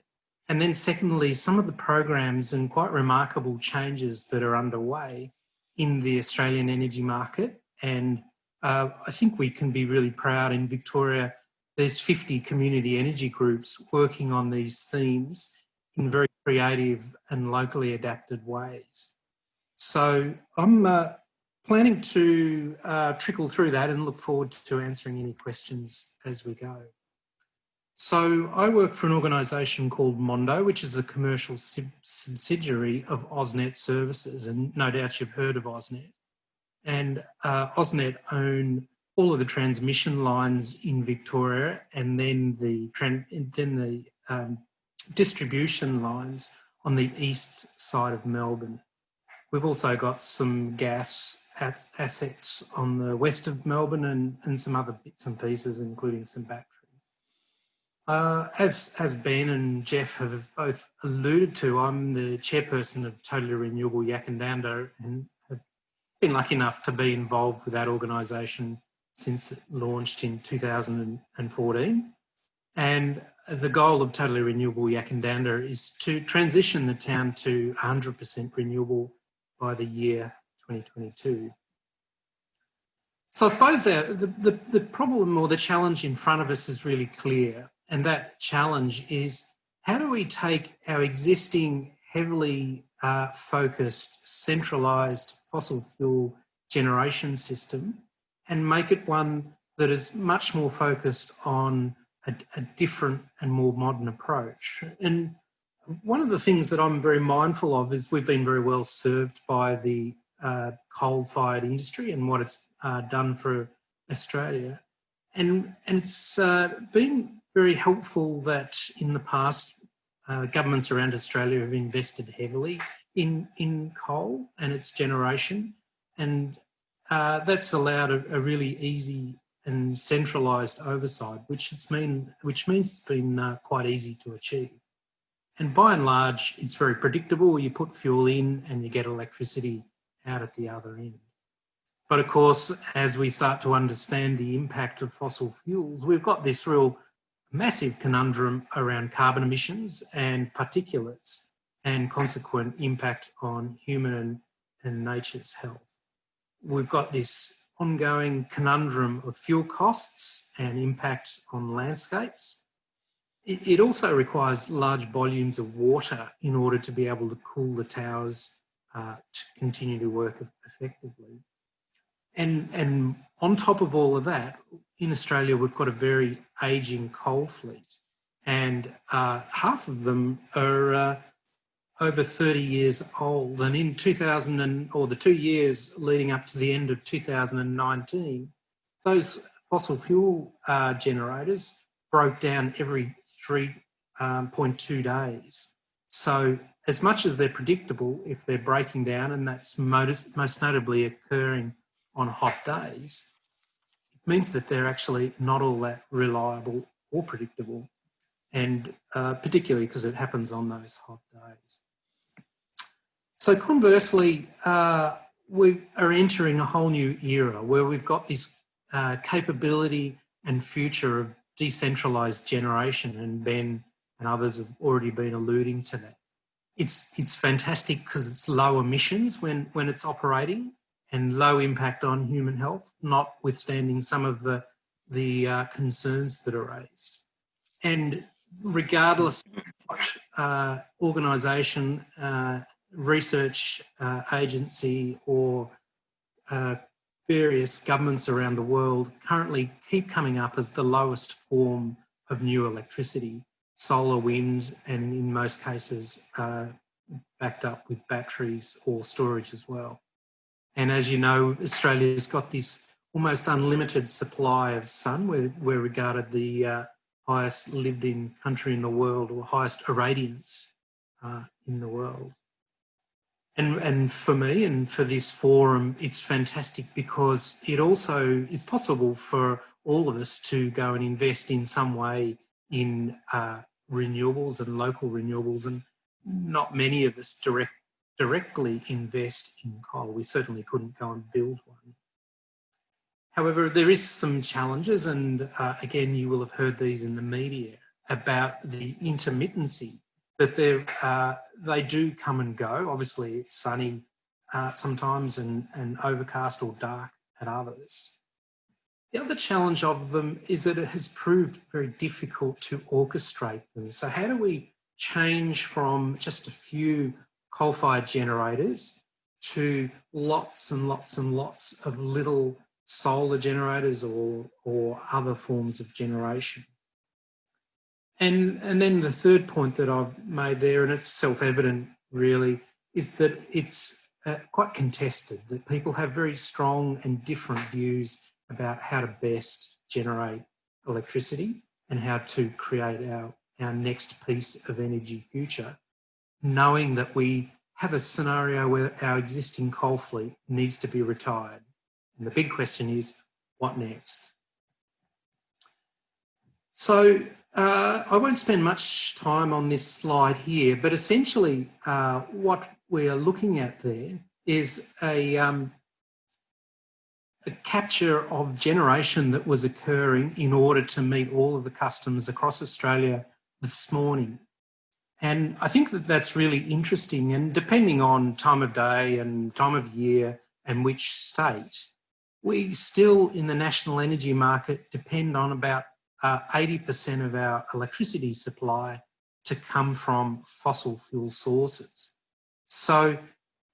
And then secondly, some of the programs and quite remarkable changes that are underway in the Australian energy market. And I think we can be really proud in Victoria. There's 50 community energy groups working on these themes in very creative and locally adapted ways. So I'm planning to trickle through that and look forward to answering any questions as we go. So I work for an organisation called Mondo, which is a commercial subsidiary of AusNet Services, and no doubt you've heard of AusNet. And AusNet own all of the transmission lines in Victoria, and then the distribution lines on the east side of Melbourne. We've also got some gas assets on the west of Melbourne and some other bits and pieces, including some batteries. As Ben and Jeff have both alluded to, I'm the chairperson of Totally Renewable Yakandanda, and have been lucky enough to be involved with that organisation since it launched in 2014. And the goal of Totally Renewable Yakandanda is to transition the town to 100% renewable by the year 2022. So I suppose the problem or the challenge in front of us is really clear. And that challenge is, how do we take our existing heavily focused, centralised fossil fuel generation system and make it one that is much more focused on a different and more modern approach? And one of the things that I'm very mindful of is we've been very well served by the coal-fired industry and what it's done for Australia. And it's been very helpful that in the past, governments around Australia have invested heavily in coal and its generation. And that's allowed a really easy and centralised oversight, which means it's been quite easy to achieve. And by and large, it's very predictable. You put fuel in and you get electricity out at the other end. But of course, as we start to understand the impact of fossil fuels, we've got this real massive conundrum around carbon emissions and particulates. and consequent impact on human and nature's health. We've got this ongoing conundrum of fuel costs and impact on landscapes. It also requires large volumes of water in order to be able to cool the towers to continue to work effectively. And on top of all of that, in Australia, we've got a very ageing coal fleet, and half of them are over 30 years old. And in the 2 years leading up to the end of 2019, those fossil fuel generators broke down every 3.2 days. So as much as they're predictable, if they're breaking down, and that's most notably occurring on hot days, it means that they're actually not all that reliable or predictable, and particularly because it happens on those hot days. So conversely, we are entering a whole new era where we've got this capability and future of decentralised generation, and Ben and others have already been alluding to that. It's fantastic because it's low emissions when it's operating and low impact on human health, notwithstanding some of the concerns that are raised. And regardless of what organisation, research agency or various governments around the world currently keep coming up as the lowest form of new electricity, solar, wind, and in most cases backed up with batteries or storage as well. And as you know, Australia's got this almost unlimited supply of sun. We're regarded the highest lived in country in the world, or highest irradiance in the world. And for me and for this forum, it's fantastic because it also is possible for all of us to go and invest in some way in renewables and local renewables. And not many of us directly invest in coal. We certainly couldn't go and build one. However, there is some challenges, and again, you will have heard these in the media about the intermittency, that they do come and go. Obviously, it's sunny sometimes and overcast or dark at others. The other challenge of them is that it has proved very difficult to orchestrate them. So how do we change from just a few coal-fired generators to lots and lots and lots of little solar generators or other forms of generation? And then the third point that I've made there, and it's self-evident really, is that it's quite contested, that people have very strong and different views about how to best generate electricity and how to create our next piece of energy future, knowing that we have a scenario where our existing coal fleet needs to be retired. And the big question is, what next? So I won't spend much time on this slide here, but essentially what we are looking at there is a capture of generation that was occurring in order to meet all of the customers across Australia this morning. And I think that that's really interesting, and depending on time of day and time of year and which state, we still in the national energy market depend on about 80% of our electricity supply to come from fossil fuel sources. So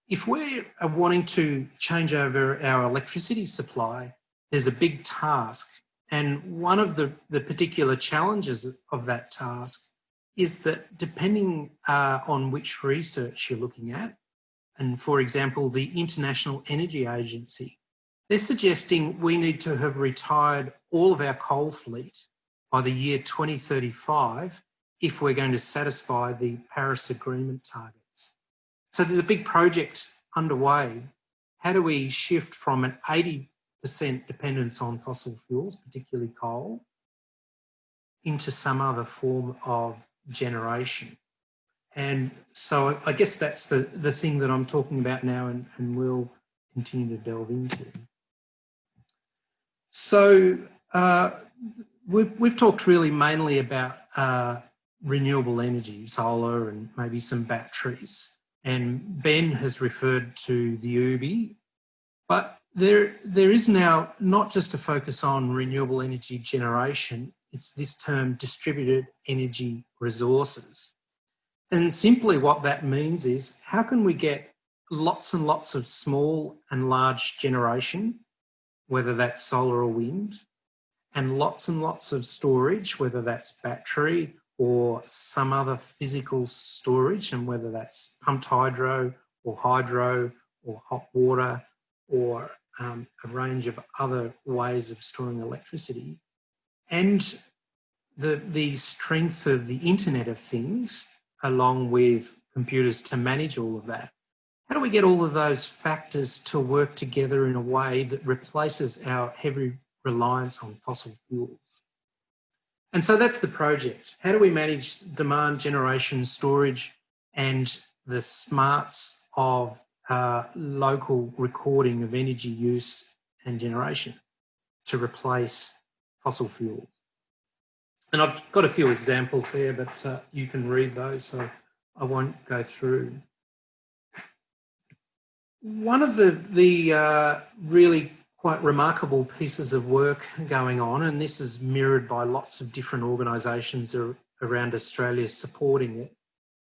if we're wanting to change over our electricity supply, there's a big task. And one of the particular challenges of that task is that depending on which research you're looking at, and for example, the International Energy Agency, they're suggesting we need to have retired all of our coal fleet by the year 2035 if we're going to satisfy the Paris Agreement targets. So there's a big project underway. How do we shift from an 80% dependence on fossil fuels, particularly coal, into some other form of generation? And so I guess that's the thing that I'm talking about now and we'll continue to delve into. So we've talked really mainly about renewable energy, solar and maybe some batteries. And Ben has referred to the UBI, but there is now not just a focus on renewable energy generation, it's this term distributed energy resources. And simply what that means is, how can we get lots and lots of small and large generation, whether that's solar or wind, and lots of storage, whether that's battery or some other physical storage, and whether that's pumped hydro or hot water or a range of other ways of storing electricity, and the strength of the Internet of Things, along with computers to manage all of that. How do we get all of those factors to work together in a way that replaces our heavy reliance on fossil fuels? And so that's the project. How do we manage demand, generation, storage, and the smarts of local recording of energy use and generation to replace fossil fuels? And I've got a few examples there, but you can read those, so I won't go through. One of the really quite remarkable pieces of work going on, and this is mirrored by lots of different organisations around Australia supporting it,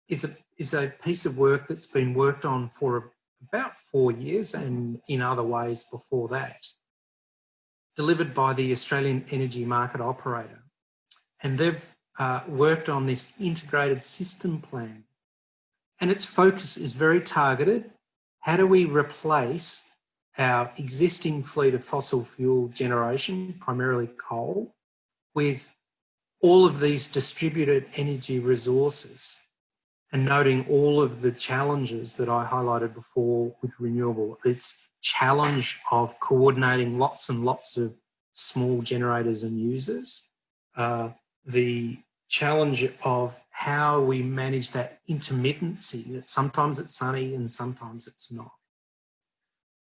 is a piece of work that's been worked on for about 4 years and in other ways before that, delivered by the Australian Energy Market Operator. And they've worked on this integrated system plan. And its focus is very targeted. How do we replace our existing fleet of fossil fuel generation, primarily coal, with all of these distributed energy resources, and noting all of the challenges that I highlighted before with renewable. It's challenge of coordinating lots and lots of small generators and users, the challenge of how we manage that intermittency, that sometimes it's sunny and sometimes it's not.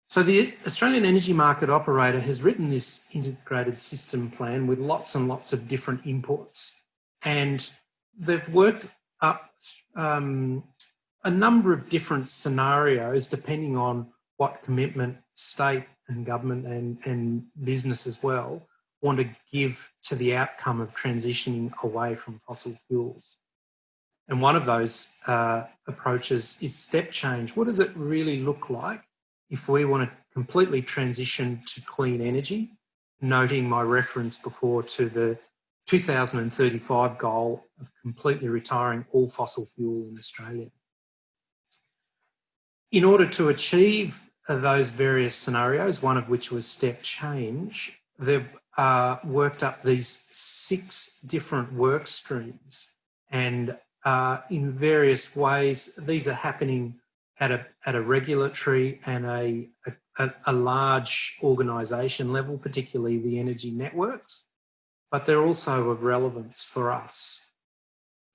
So the Australian Energy Market Operator has written this integrated system plan with lots and lots of different inputs, and they've worked up a number of different scenarios depending on what commitment state and government and business as well want to give to the outcome of transitioning away from fossil fuels. And one of those approaches is step change. What does it really look like if we want to completely transition to clean energy, noting my reference before to the 2035 goal of completely retiring all fossil fuel in Australia? In order to achieve those various scenarios, one of which was step change, they've worked up these 6 different work streams, and in various ways these are happening at a regulatory and a large organisation level, particularly the energy networks, but they're also of relevance for us.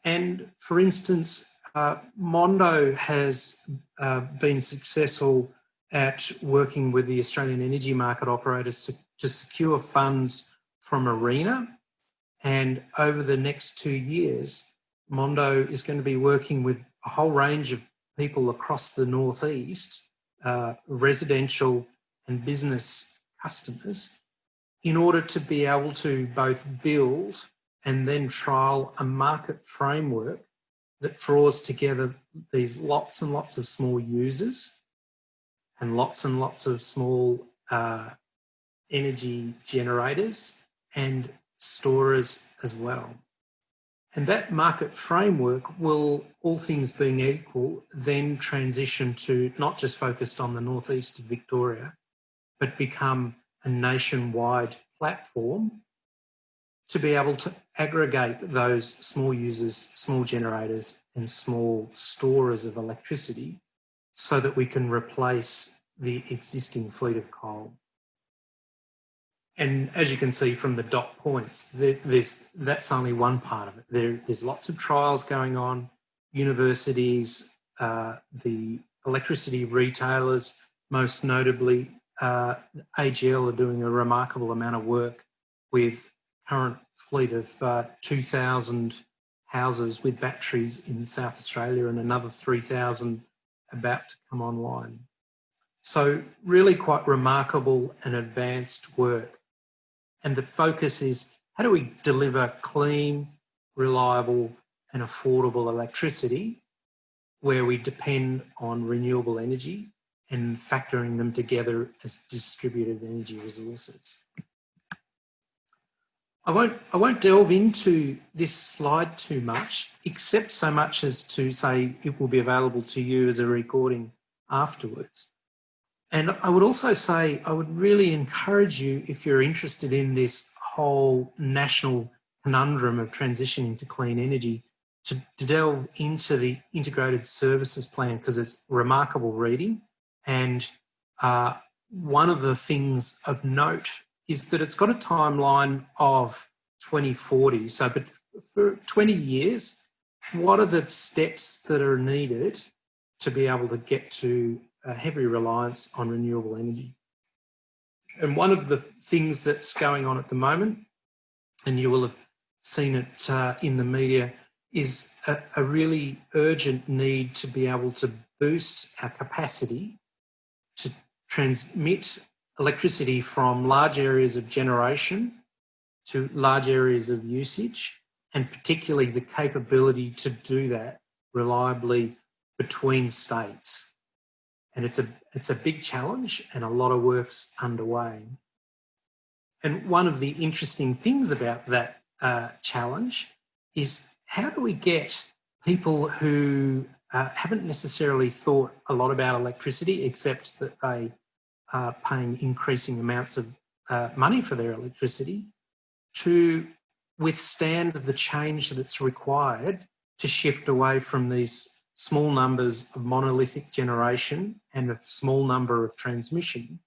And for instance, Mondo has been successful at working with the Australian Energy Market Operators to secure funds from ARENA. And over the next 2 years, Mondo is going to be working with a whole range of people across the northeast, residential and business customers, in order to be able to both build and then trial a market framework that draws together these lots and lots of small users and lots of small energy generators and storers as well. And that market framework will, all things being equal, then transition to not just focused on the northeast of Victoria, but become a nationwide platform to be able to aggregate those small users, small generators and small storers of electricity so that we can replace the existing fleet of coal. And as you can see from the dot points, that's only one part of it. There's lots of trials going on, universities, the electricity retailers, most notably AGL are doing a remarkable amount of work with current fleet of 2,000 houses with batteries in South Australia and another 3,000 about to come online. So really quite remarkable and advanced work. And the focus is, how do we deliver clean, reliable and affordable electricity where we depend on renewable energy and factoring them together as distributed energy resources. I won't delve into this slide too much, except so much as to say it will be available to you as a recording afterwards. And I would also say I would really encourage you, if you're interested in this whole national conundrum of transitioning to clean energy, to delve into the Integrated Services Plan, because it's remarkable reading. And one of the things of note is that it's got a timeline of 2040. So but for 20 years, what are the steps that are needed to be able to get to a heavy reliance on renewable energy? And one of the things that's going on at the moment, and you will have seen it in the media, is a really urgent need to be able to boost our capacity to transmit electricity from large areas of generation to large areas of usage, and particularly the capability to do that reliably between states. And it's a big challenge, and a lot of work's underway. And one of the interesting things about that challenge is, how do we get people who haven't necessarily thought a lot about electricity, except that they are paying increasing amounts of money for their electricity, to withstand the change that's required to shift away from these small numbers of monolithic generation and a small number of transmission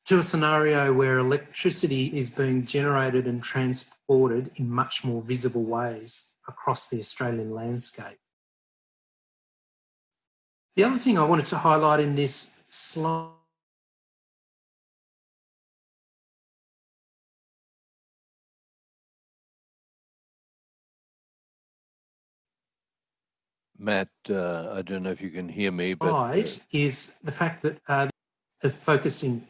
to a scenario where electricity is being generated and transported in much more visible ways across the Australian landscape. The other thing I wanted to highlight in this slide Matt, I don't know if you can hear me, but is the fact that focusing.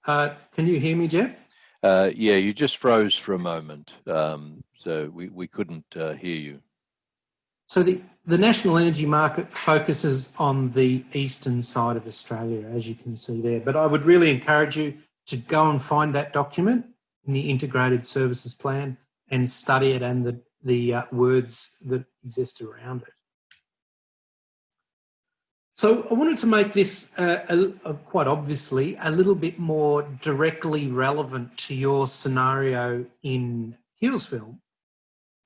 Can you hear me, Jeff? yeah, you just froze for a moment, so we couldn't hear you. So the national energy market focuses on the eastern side of Australia, as you can see there. But I would really encourage you to go and find that document in the Integrated Services Plan and study it and the words that exist around it. So I wanted to make this quite obviously a little bit more directly relevant to your scenario in Healesville.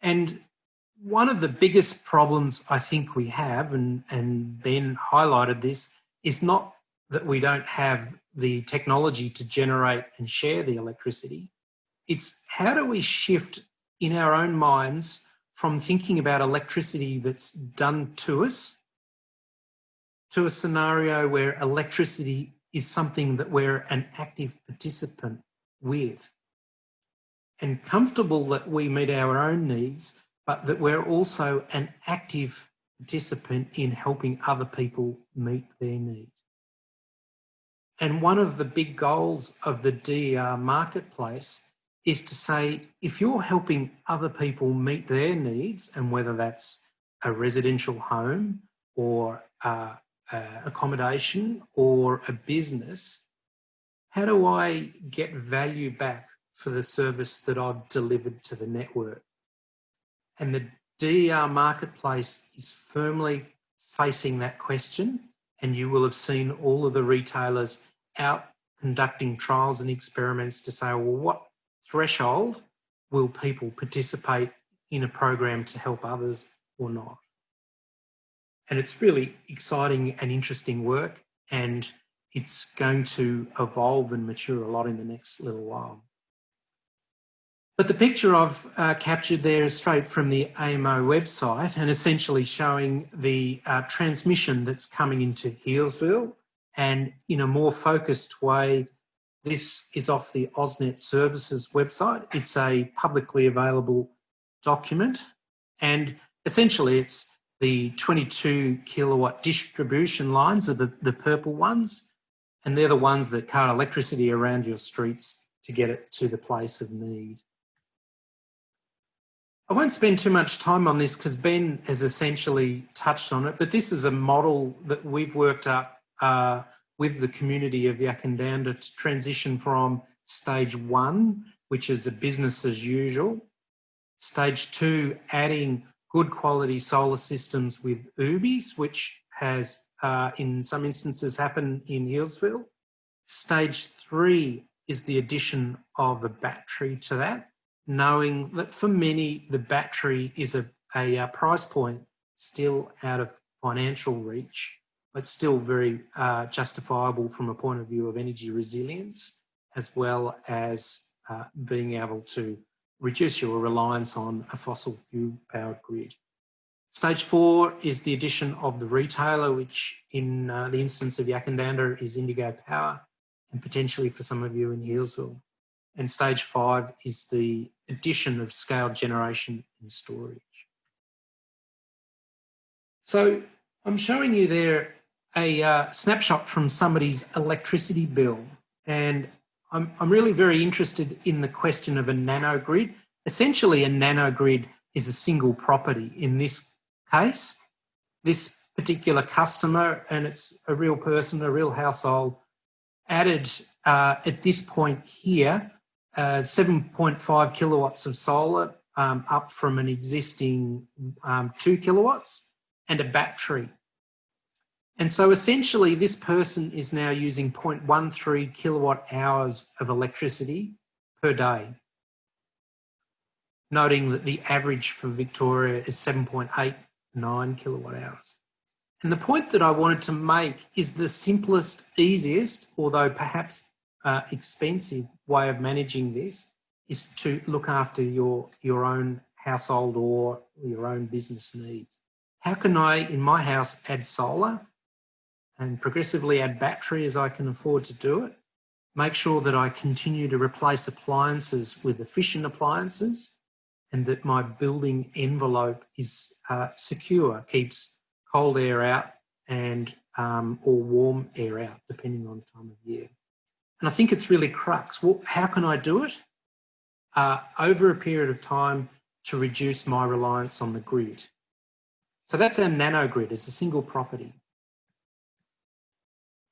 And one of the biggest problems I think we have, and Ben highlighted this, is not that we don't have the technology to generate and share the electricity. It's how do we shift in our own minds from thinking about electricity that's done to us to a scenario where electricity is something that we're an active participant with, and comfortable that we meet our own needs, but that we're also an active participant in helping other people meet their needs. And one of the big goals of the DER marketplace is to say, if you're helping other people meet their needs, and whether that's a residential home or accommodation or a business, how do I get value back for the service that I've delivered to the network? And the DER marketplace is firmly facing that question, and you will have seen all of the retailers out conducting trials and experiments to say, well, what threshold will people participate in a program to help others or not? And it's really exciting and interesting work, and it's going to evolve and mature a lot in the next little while. But the picture I've captured there is straight from the AMO website, and essentially showing the transmission that's coming into Healesville, and in a more focused way, This is off the AusNet Services website. It's a publicly available document, and essentially it's the 22 kilowatt distribution lines are the purple ones, and they're the ones that cart electricity around your streets to get it to the place of need. I won't spend too much time on this because Ben has essentially touched on it, but this is a model that we've worked up with the community of Yakandanda to transition from stage 1, which is a business as usual, stage 2, adding good quality solar systems with UBIs, which has in some instances happened in Healesville. Stage 3 is the addition of a battery to that, knowing that for many, the battery is a price point still out of financial reach, but still very justifiable from a point of view of energy resilience, as well as being able to reduce your reliance on a fossil fuel-powered grid. Stage 4 is the addition of the retailer, which in the instance of Yakandanda is Indigo Power, and potentially for some of you in Healesville. And stage 5 is the addition of scaled generation and storage. So I'm showing you there a snapshot from somebody's electricity bill, and I'm really very interested in the question of a nanogrid. Essentially, a nanogrid is a single property. In this case, this particular customer, and it's a real person, a real household, added at this point here 7.5 kilowatts of solar up from an existing 2 kilowatts and a battery. And so essentially this person is now using 0.13 kilowatt hours of electricity per day, noting that the average for Victoria is 7.89 kilowatt hours. And the point that I wanted to make is the simplest, easiest, although perhaps expensive way of managing this is to look after your own household or your own business needs. How can I, in my house, add solar and progressively add battery as I can afford to do it? Make sure that I continue to replace appliances with efficient appliances and that my building envelope is secure, keeps cold air out and or warm air out, depending on time of year. And I think it's really crux. Well, how can I do it? Over a period of time to reduce my reliance on the grid. So that's our nanogrid as a single property.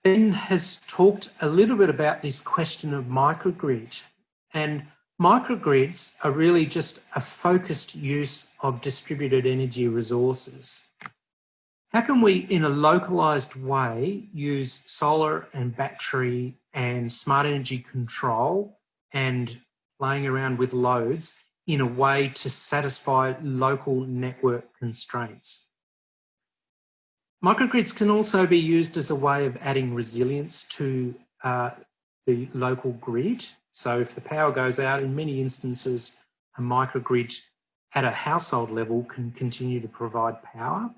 Ben has talked a little bit about this question of microgrid, and microgrids are really just a focused use of distributed energy resources. How can we, in a localised way, use solar and battery and smart energy control and playing around with loads in a way to satisfy local network constraints? Microgrids can also be used as a way of adding resilience to the local grid. So if the power goes out, in many instances, a microgrid at a household level can continue to provide power.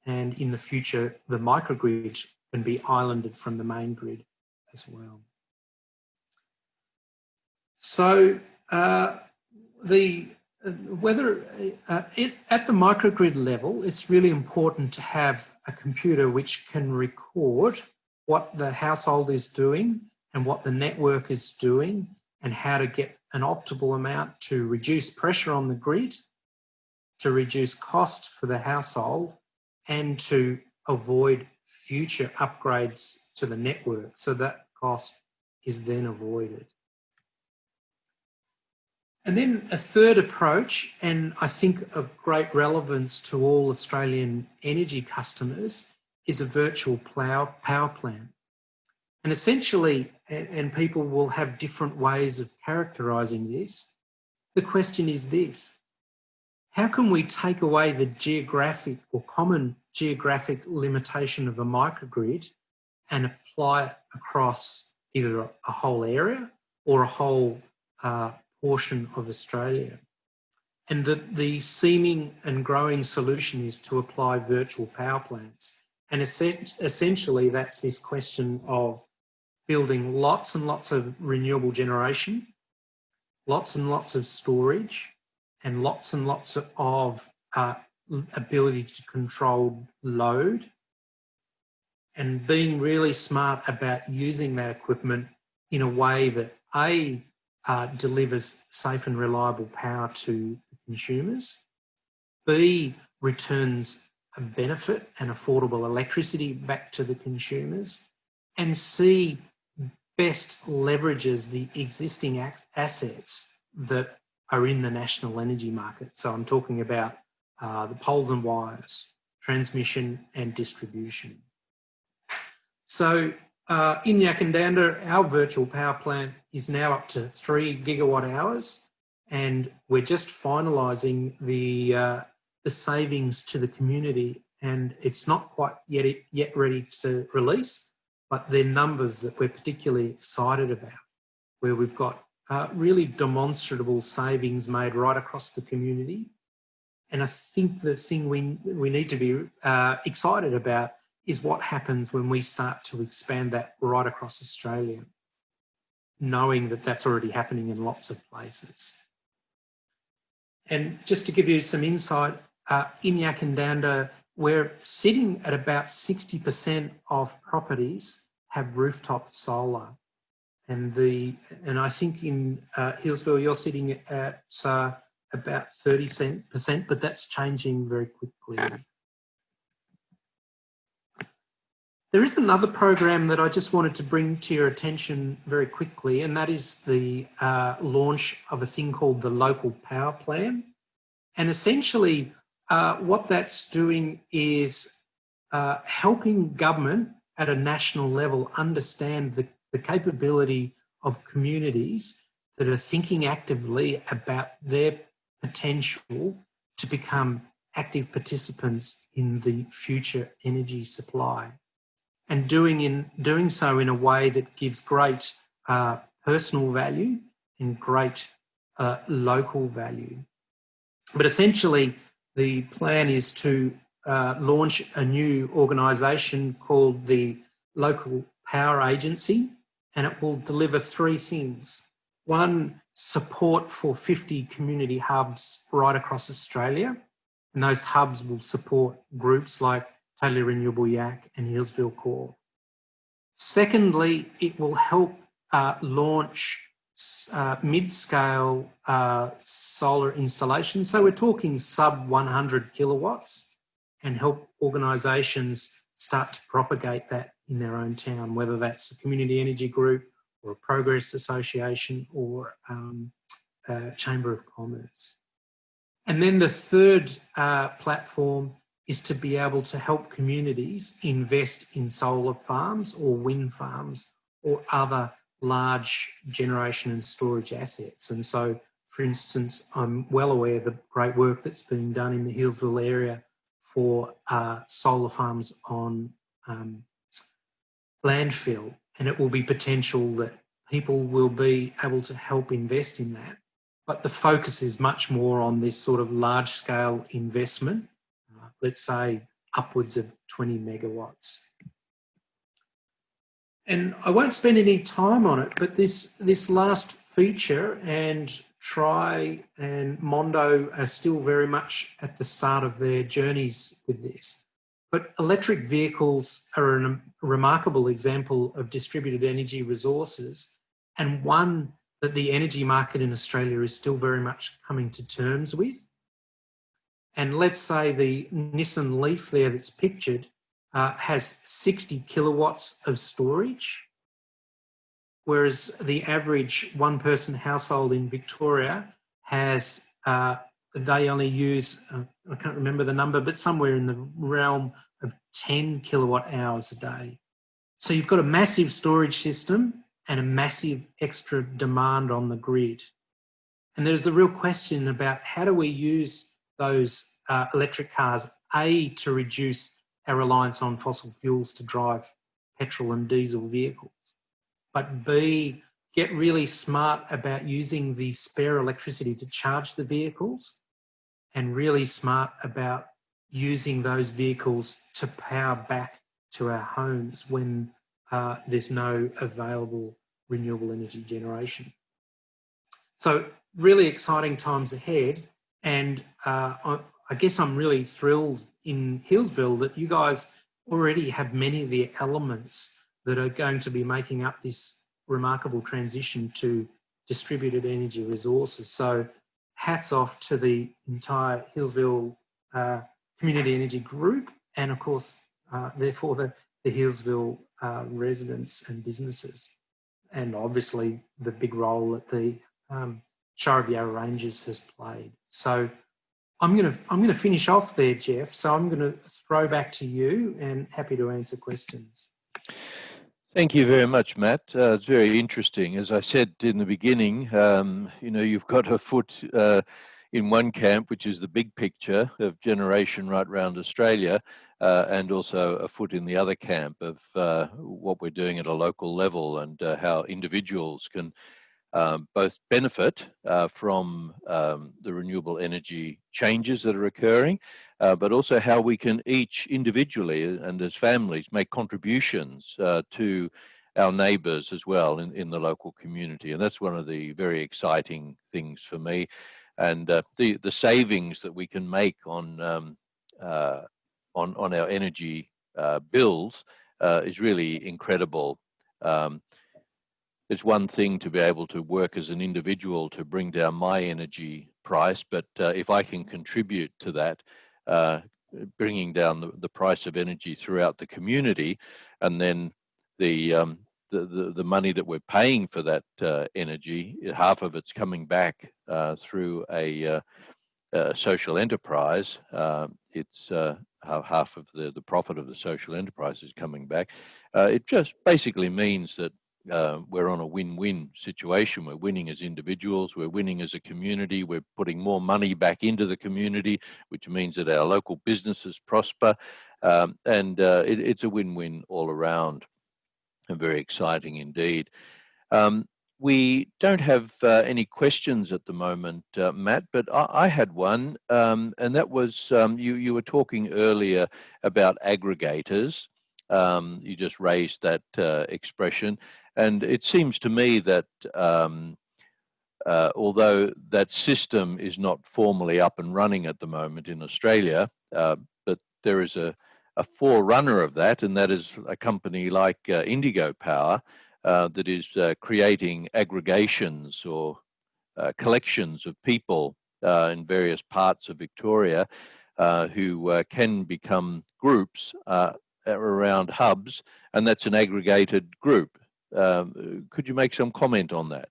And in the future, the microgrid can be islanded from the main grid as well. So at the microgrid level, it's really important to have a computer which can record what the household is doing and what the network is doing and how to get an optimal amount to reduce pressure on the grid, to reduce cost for the household, and to avoid future upgrades to the network, so that cost is then avoided. And then a third approach, and I think of great relevance to all Australian energy customers, is a virtual power plant. And essentially, and people will have different ways of characterising this, the question is this: how can we take away the geographic or common geographic limitation of a microgrid and apply it across either a whole area or a whole portion of Australia? And the seeming and growing solution is to apply virtual power plants. And essentially, that's this question of building lots and lots of renewable generation, lots and lots of storage, and lots of ability to control load, and being really smart about using that equipment in a way that delivers safe and reliable power to consumers, B, returns a benefit and affordable electricity back to the consumers, and C, best leverages the existing assets that are in the national energy market. So I'm talking about the poles and wires, transmission and distribution. So in Yakandanda, our virtual power plant is now up to 3 gigawatt hours, and we're just finalising the savings to the community, and it's not quite yet ready to release, but they're numbers that we're particularly excited about, where we've got really demonstrable savings made right across the community. And I think the thing we need to be excited about is what happens when we start to expand that right across Australia, knowing that that's already happening in lots of places. And just to give you some insight, in Yakandanda, we're sitting at about 60% of properties have rooftop solar. And I think in Healesville, you're sitting at about 30%, but that's changing very quickly. There is another program that I just wanted to bring to your attention very quickly, and that is the launch of a thing called the Local Power Plan. And essentially, what that's doing is helping government at a national level understand the capability of communities that are thinking actively about their potential to become active participants in the future energy supply, and doing so in a way that gives great personal value and great local value. But essentially, the plan is to launch a new organisation called the Local Power Agency, and it will deliver 3 things. One, support for 50 community hubs right across Australia, and those hubs will support groups like Totally Renewable Yak and Healesville CoRE. Secondly, it will help launch mid-scale solar installations. So we're talking sub 100 kilowatts, and help organisations start to propagate that in their own town, whether that's a community energy group or a progress association or a chamber of commerce. And then the third platform is to be able to help communities invest in solar farms or wind farms or other large generation and storage assets. And so, for instance, I'm well aware of the great work that's being done in the Healesville area for solar farms on landfill, and it will be potential that people will be able to help invest in that. But the focus is much more on this sort of large-scale investment, let's say upwards of 20 megawatts. And I won't spend any time on it, but this last feature, and Tri and Mondo are still very much at the start of their journeys with this. But electric vehicles are a remarkable example of distributed energy resources, and one that the energy market in Australia is still very much coming to terms with. And let's say the Nissan Leaf there that's pictured has 60 kilowatts of storage, whereas the average one-person household in Victoria has, they only use, I can't remember the number, but somewhere in the realm of 10 kilowatt hours a day. So you've got a massive storage system and a massive extra demand on the grid. And there's a real question about how do we use those electric cars, A, to reduce our reliance on fossil fuels to drive petrol and diesel vehicles, but B, get really smart about using the spare electricity to charge the vehicles, and really smart about using those vehicles to power back to our homes when there's no available renewable energy generation. So really exciting times ahead, and I guess I'm really thrilled in Healesville that you guys already have many of the elements that are going to be making up this remarkable transition to distributed energy resources. So hats off to the entire Healesville Community Energy Group, and of course, therefore the Healesville residents and businesses, and obviously the big role that the Shire of Yarra Ranges has played. So I'm going to finish off there, Jeff. So I'm going to throw back to you, and happy to answer questions. Thank you very much, Matt. It's very interesting. As I said in the beginning, you've got a foot in one camp, which is the big picture of generation right around Australia, and also a foot in the other camp of what we're doing at a local level, and how individuals can both benefit from the renewable energy changes that are occurring, but also how we can each individually and as families make contributions to our neighbours as well in the local community. And that's one of the very exciting things for me. And the savings that we can make on our energy bills is really incredible. It's one thing to be able to work as an individual to bring down my energy price, but if I can contribute to that, bringing down the price of energy throughout the community, and then the money that we're paying for that energy, half of it's coming back through a social enterprise. It's half of the profit of the social enterprise is coming back. It just basically means that we're on a win-win situation. We're winning as individuals, we're winning as a community, we're putting more money back into the community, which means that our local businesses prosper, and it's a win-win all around, and very exciting indeed. We don't have any questions at the moment, Matt, but I had one, and that was you were talking earlier about aggregators. You just raised that expression, and it seems to me that although that system is not formally up and running at the moment in Australia, but there is a forerunner of that, and that is a company like Indigo Power that is creating aggregations or collections of people in various parts of Victoria who can become groups around hubs, and that's an aggregated group. Could you make some comment on that?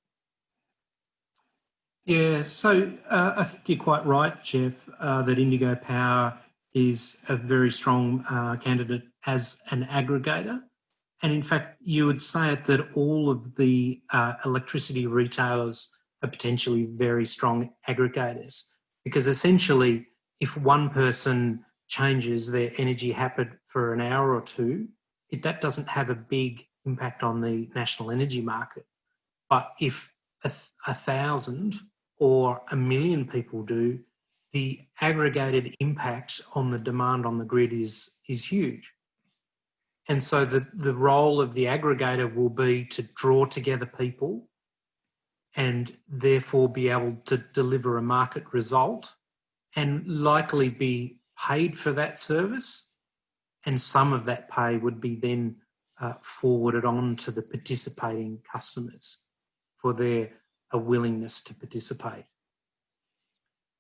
Yeah, so I think you're quite right, Jeff, that Indigo Power is a very strong candidate as an aggregator. And in fact, you would say it that all of the electricity retailers are potentially very strong aggregators, because essentially if one person changes their energy habit for an hour or two, that doesn't have a big impact on the national energy market. But if 1,000 or 1 million people do, the aggregated impact on the demand on the grid is huge. And so the role of the aggregator will be to draw together people and therefore be able to deliver a market result and likely be paid for that service. And some of that pay would be then forwarded on to the participating customers for their willingness to participate.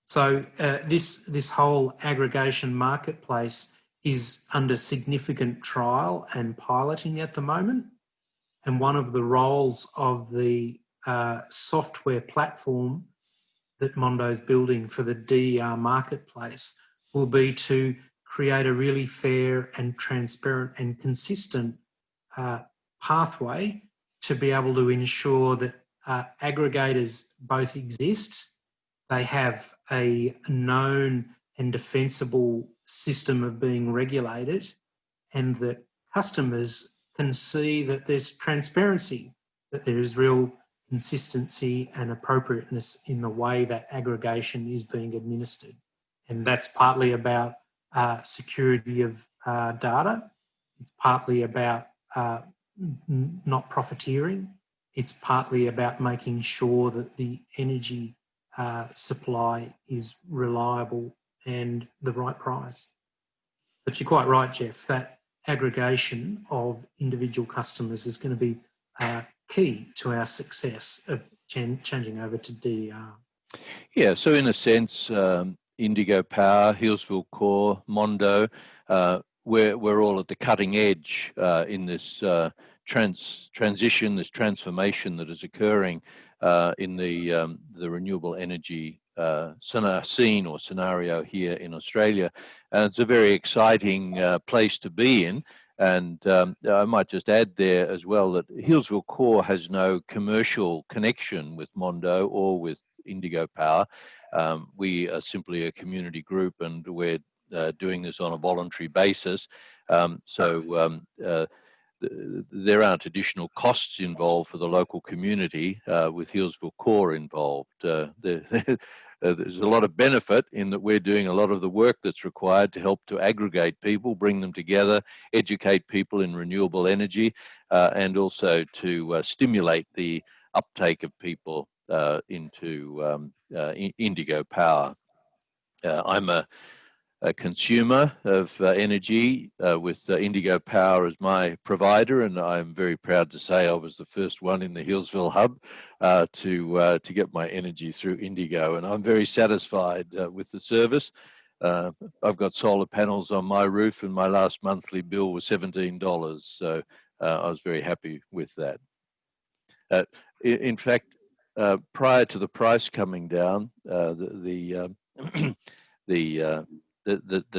So this whole aggregation marketplace is under significant trial and piloting at the moment. And one of the roles of the software platform that Mondo's building for the DER marketplace will be to create a really fair and transparent and consistent pathway to be able to ensure that aggregators both exist, they have a known and defensible system of being regulated, and that customers can see that there's transparency, that there is real consistency and appropriateness in the way that aggregation is being administered. And that's partly about security of data. It's partly about not profiteering. It's partly about making sure that the energy supply is reliable and the right price. But you're quite right, Jeff, that aggregation of individual customers is going to be key to our success of changing over to DER. Yeah, so in a sense, Indigo Power, Healesville CoRE, Mondo, we're all at the cutting edge in this transition, this transformation that is occurring in the renewable energy scene or scenario here in Australia. And it's a very exciting place to be in. And I might just add there as well that Healesville CoRE has no commercial connection with Mondo or with Indigo Power. We are simply a community group, and we're doing this on a voluntary basis. There aren't additional costs involved for the local community with Healesville CoRE involved. There's a lot of benefit in that we're doing a lot of the work that's required to help to aggregate people, bring them together, educate people in renewable energy, and also to stimulate the uptake of people into Indigo Power. I'm a consumer of energy with Indigo Power as my provider, and I'm very proud to say I was the first one in the Healesville hub to get my energy through Indigo, and I'm very satisfied with the service. I've got solar panels on my roof, and my last monthly bill was $17, so I was very happy with that. In fact, prior to the price coming down, the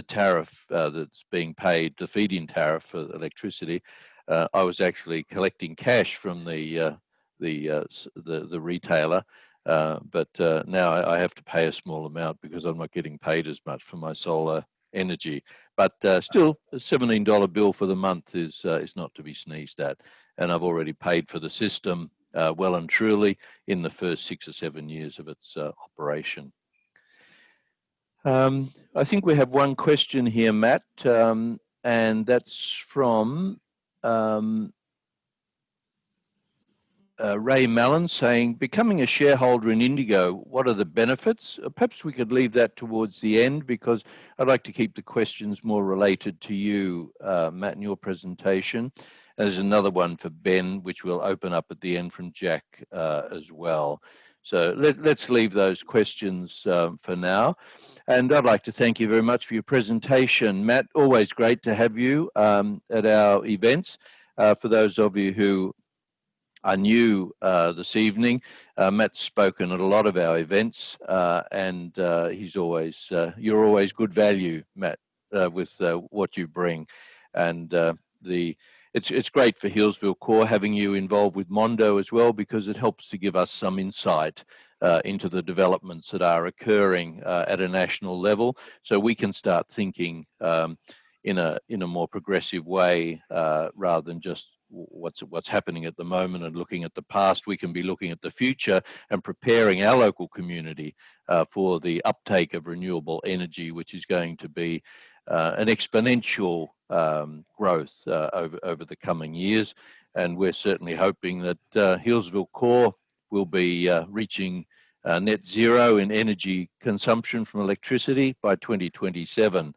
tariff that's being paid, the feed-in tariff for electricity, I was actually collecting cash from the retailer, but now I have to pay a small amount because I'm not getting paid as much for my solar energy. But still, a $17 bill for the month is not to be sneezed at, and I've already paid for the system well and truly in the first 6 or 7 years of its operation. I think we have one question here, Matt, and that's from Ray Mallon saying, becoming a shareholder in Indigo, what are the benefits? Perhaps we could leave that towards the end because I'd like to keep the questions more related to you, Matt, in your presentation. And there's another one for Ben, which we'll open up at the end from Jack as well. So let's leave those questions for now. And I'd like to thank you very much for your presentation. Matt, always great to have you at our events. For those of you who are new this evening, Matt's spoken at a lot of our events, and you're always good value, Matt, with what you bring. And it's great for Healesville CoRE having you involved with Mondo as well, because it helps to give us some insight into the developments that are occurring at a national level, so we can start thinking in a more progressive way rather than just what's happening at the moment and looking at the past. We can be looking at the future and preparing our local community for the uptake of renewable energy, which is going to be an exponential growth over the coming years. And we're certainly hoping that Healesville CoRE will be reaching net zero in energy consumption from electricity by 2027.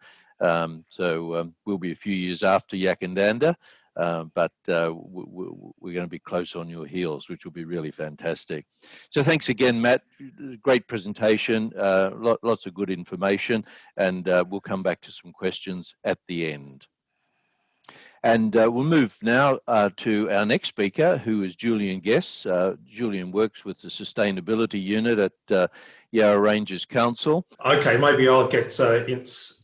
So we'll be a few years after Yakandanda, but we're going to be close on your heels, which will be really fantastic. So thanks again, Matt. Great presentation, lots of good information, and we'll come back to some questions at the end. And we'll move now to our next speaker, who is Julian Guess. Julian works with the Sustainability Unit at Yarra Ranges Council. Okay, maybe I'll get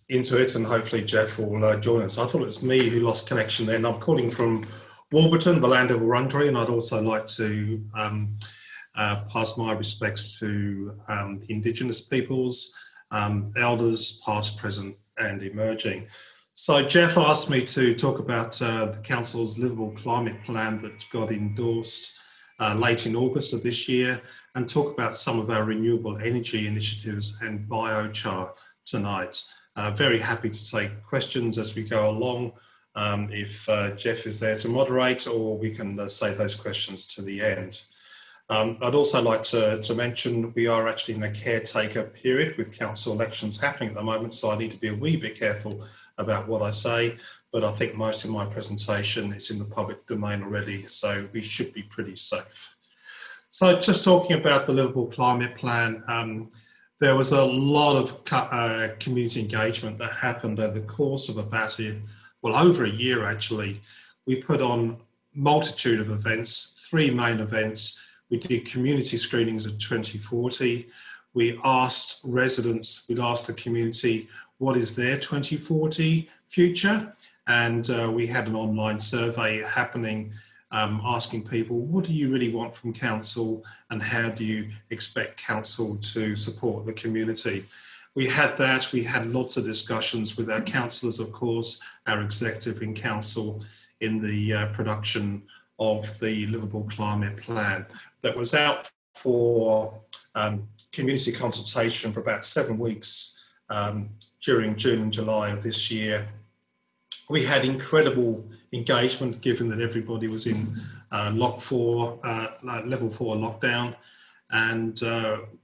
into it, and hopefully Jeff will join us. I thought it was me who lost connection then. I'm calling from Warburton, the land of Wurundjeri, and I'd also like to pass my respects to the Indigenous peoples, elders, past, present, and emerging. So Jeff asked me to talk about the Council's Livable Climate Plan that got endorsed late in August of this year, and talk about some of our renewable energy initiatives and biochar tonight. Very happy to take questions as we go along. if Jeff is there to moderate, or we can save those questions to the end. I'd also like to mention we are actually in a caretaker period with council elections happening at the moment, so I need to be a wee bit careful about what I say, but I think most of my presentation is in the public domain already, so we should be pretty safe. So just talking about the Liverpool Climate Plan, there was a lot of community engagement that happened over the course of about over a year actually. We put on multitude of events, 3 main events. We did community screenings of 2040. We asked residents, we asked the community, what is their 2040 future? And we had an online survey happening, asking people, what do you really want from council and how do you expect council to support the community? We had that, we had lots of discussions with our councillors, of course, our executive in council in the production of the Liverpool Climate Plan that was out for community consultation for about 7 weeks during June and July of this year. We had incredible engagement given that everybody was in level 4 lockdown, and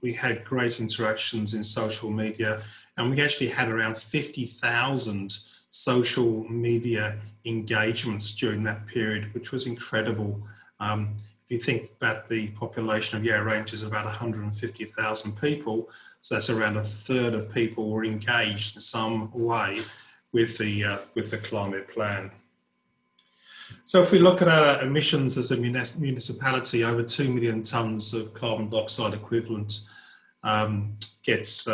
we had great interactions in social media, and we actually had around 50,000 social media engagements during that period, which was incredible. If you think about the population of Yarra Range is about 150,000 people, so that's around a third of people were engaged in some way with the climate plan. So if we look at our emissions as a municipality, over 2 million tonnes of carbon dioxide equivalent gets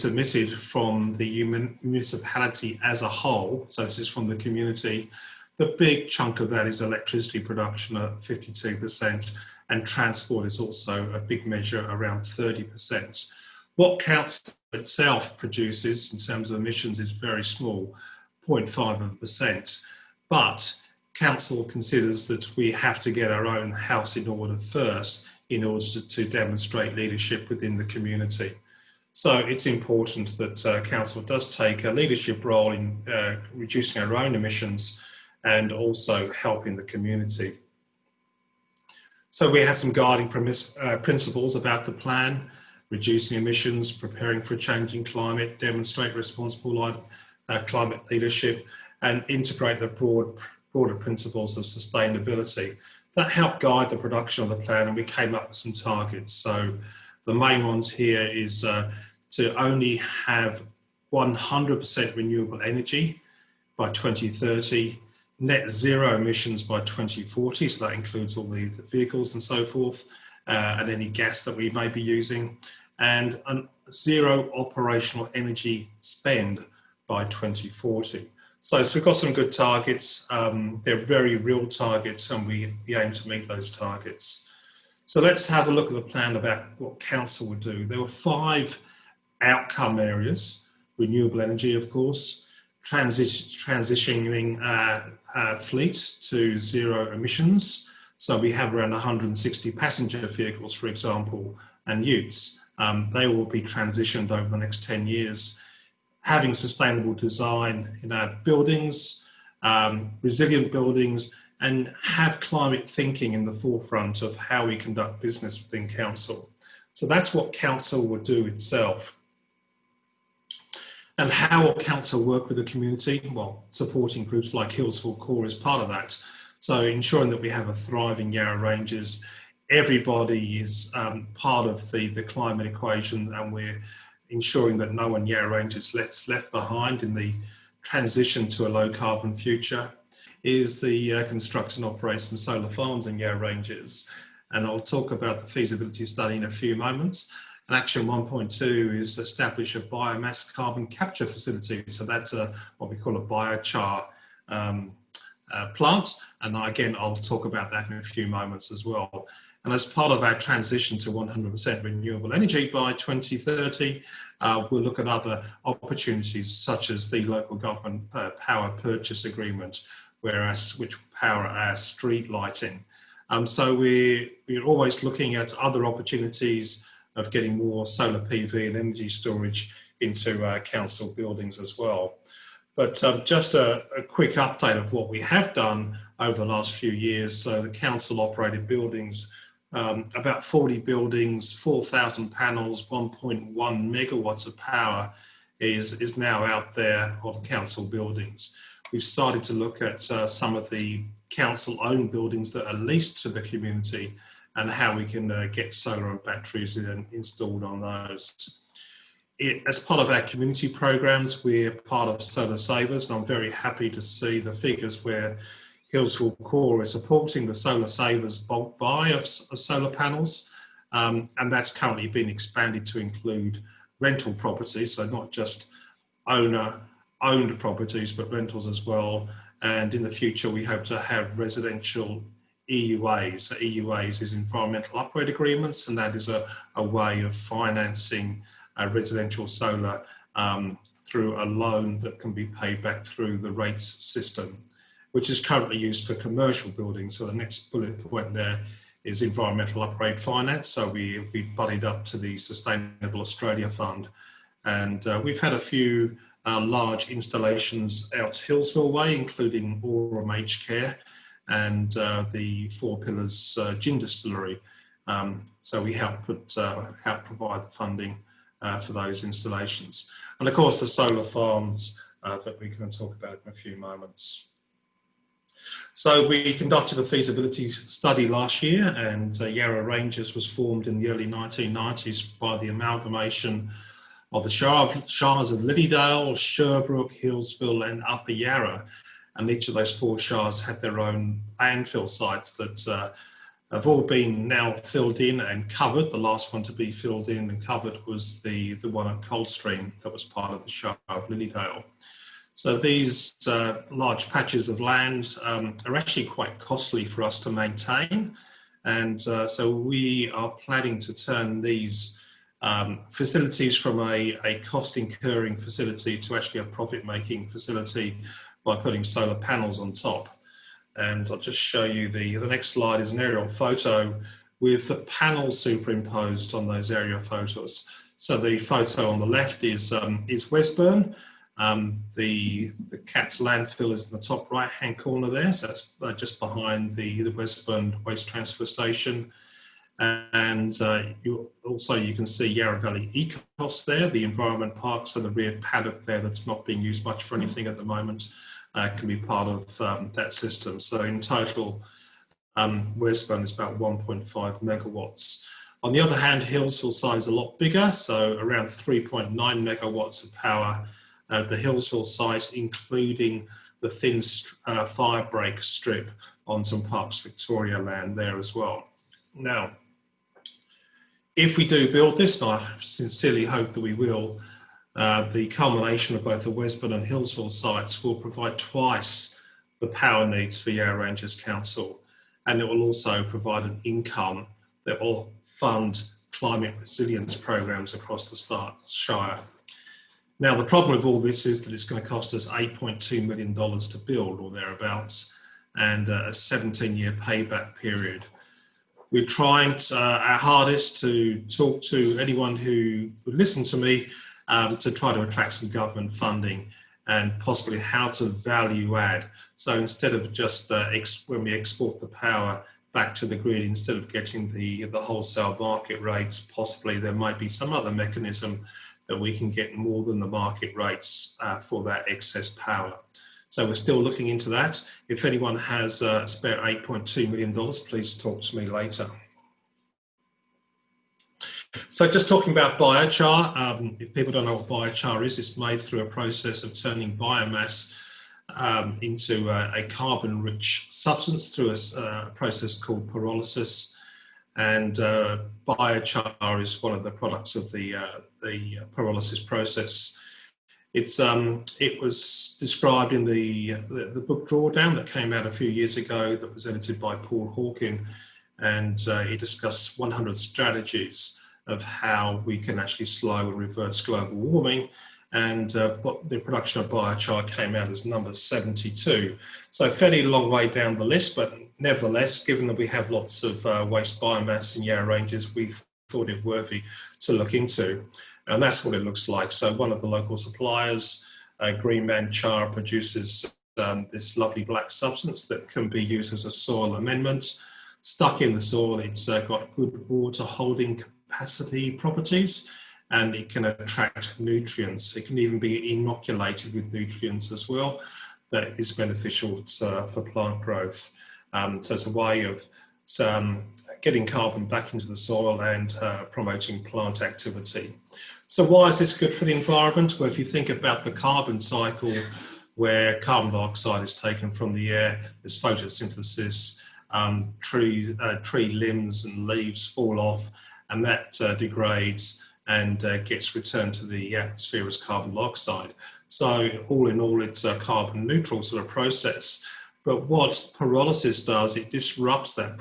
emitted from the municipality as a whole. So this is from the community. The big chunk of that is electricity production at 52%, and transport is also a big measure, around 30%. What council itself produces in terms of emissions is very small, 0.5%, but council considers that we have to get our own house in order first in order to demonstrate leadership within the community. So it's important that council does take a leadership role in reducing our own emissions and also helping the community. So we have some guiding principles about the plan: reducing emissions, preparing for a changing climate, demonstrate responsible climate leadership, and integrate the broader principles of sustainability. That helped guide the production of the plan, and we came up with some targets. So the main ones here is to only have 100% renewable energy by 2030, net zero emissions by 2040, so that includes all the vehicles and so forth, and any gas that we may be using, and zero operational energy spend by 2040. So we've got some good targets. They're very real targets, and we aim to meet those targets. So let's have a look at the plan about what council would do. There were 5 outcome areas: renewable energy, of course, transitioning fleet to zero emissions. So we have around 160 passenger vehicles, for example, and utes. They will be transitioned over the next 10 years. Having sustainable design in our buildings, resilient buildings, and have climate thinking in the forefront of how we conduct business within council. So that's what council will do itself. And how will council work with the community? Well, supporting groups like Healesville CoRE is part of that. So ensuring that we have a thriving Yarra Ranges. Everybody is part of the climate equation, and we're ensuring that no one Yarra Ranges is left behind in the transition to a low carbon future. Is the construction and operation of solar farms in Yarra Ranges. And I'll talk about the feasibility study in a few moments. And action 1.2 is establish a biomass carbon capture facility. So that's what we call a biochar plant. And again, I'll talk about that in a few moments as well. And as part of our transition to 100% renewable energy by 2030, we'll look at other opportunities such as the local government power purchase agreement, which power our street lighting. So we're always looking at other opportunities of getting more solar PV and energy storage into council buildings as well. But just a quick update of what we have done over the last few years. So the council operated buildings, about 40 buildings, 4,000 panels, 1.1 megawatts of power is now out there on council buildings. We've started to look at some of the council-owned buildings that are leased to the community and how we can get solar and batteries installed on those. As part of our community programs, we're part of Solar Savers, and I'm very happy to see the figures where Healesville CoRE is supporting the Solar Savers bulk buy of solar panels, and that's currently been expanded to include rental properties, so not just owner-owned properties, but rentals as well. And in the future, we hope to have residential EUAs. So EUAs is environmental upgrade agreements, and that is a way of financing residential solar through a loan that can be paid back through the rates system, which is currently used for commercial buildings. So the next bullet point there is environmental upgrade finance. So we buddied up to the Sustainable Australia Fund. And we've had a few large installations out Healesville way, including Aurum Aged Care and the Four Pillars Gin Distillery. So we help provide the funding for those installations. And of course, the solar farms that we're going to talk about in a few moments. So we conducted a feasibility study last year, and Yarra Ranges was formed in the early 1990s by the amalgamation of the shires of Lilydale, Sherbrooke, Healesville and Upper Yarra. And each of those 4 shires had their own landfill sites that have all been now filled in and covered. The last one to be filled in and covered was the one at Coldstream that was part of the shire of Lilydale. So these large patches of land are actually quite costly for us to maintain. And so we are planning to turn these facilities from a cost incurring facility to actually a profit making facility by putting solar panels on top. And I'll just show you the next slide is an aerial photo with the panels superimposed on those aerial photos. So the photo on the left is Westburn. The Cat's landfill is in the top right hand corner there. So that's just behind the Westburn waste transfer station. And you can see Yarra Valley Ecos there, the environment park, so the rear paddock there that's not being used much for anything at the moment. Can be part of that system. So in total, Westburn is about 1.5 megawatts. On the other hand, Healesville site is a lot bigger, so around 3.9 megawatts of power at the Healesville site, including the thin fire break strip on some Parks Victoria land there as well. Now, if we do build this, and I sincerely hope that we will, the culmination of both the Westburn and Healesville sites will provide twice the power needs for Yarra Ranges Council, and it will also provide an income that will fund climate resilience programs across the Shire. Now, the problem with all this is that it's going to cost us $8.2 million to build or thereabouts, and a 17-year payback period. We're trying our hardest to talk to anyone who would listen to me to try to attract some government funding and possibly how to value add. So instead of just when we export the power back to the grid, instead of getting the wholesale market rates, possibly there might be some other mechanism that we can get more than the market rates for that excess power. So we're still looking into that. If anyone has a spare $8.2 million, please talk to me later. So just talking about biochar, if people don't know what biochar is, it's made through a process of turning biomass into a carbon-rich substance through a process called pyrolysis. And biochar is one of the products of the pyrolysis process. It was described in the book Drawdown that came out a few years ago that was edited by Paul Hawken, and he discussed 100 strategies of how we can actually slow and reverse global warming, and the production of biochar came out as number 72. So a fairly long way down the list, but nevertheless, given that we have lots of waste biomass in Yarra Ranges, we thought it worthy to look into. And that's what it looks like. So one of the local suppliers Green Man char produces this lovely black substance that can be used as a soil amendment. Stuck in the soil, it's got good water holding capacity properties, and it can attract nutrients. It can even be inoculated with nutrients as well. That is beneficial for plant growth. So it's a way of getting carbon back into the soil and promoting plant activity. So why is this good for the environment? Well, if you think about the carbon cycle, where carbon dioxide is taken from the air, there's photosynthesis, tree limbs and leaves fall off, and that degrades and gets returned to the atmosphere as carbon dioxide. So all in all, it's a carbon neutral sort of process. But what pyrolysis does, it disrupts that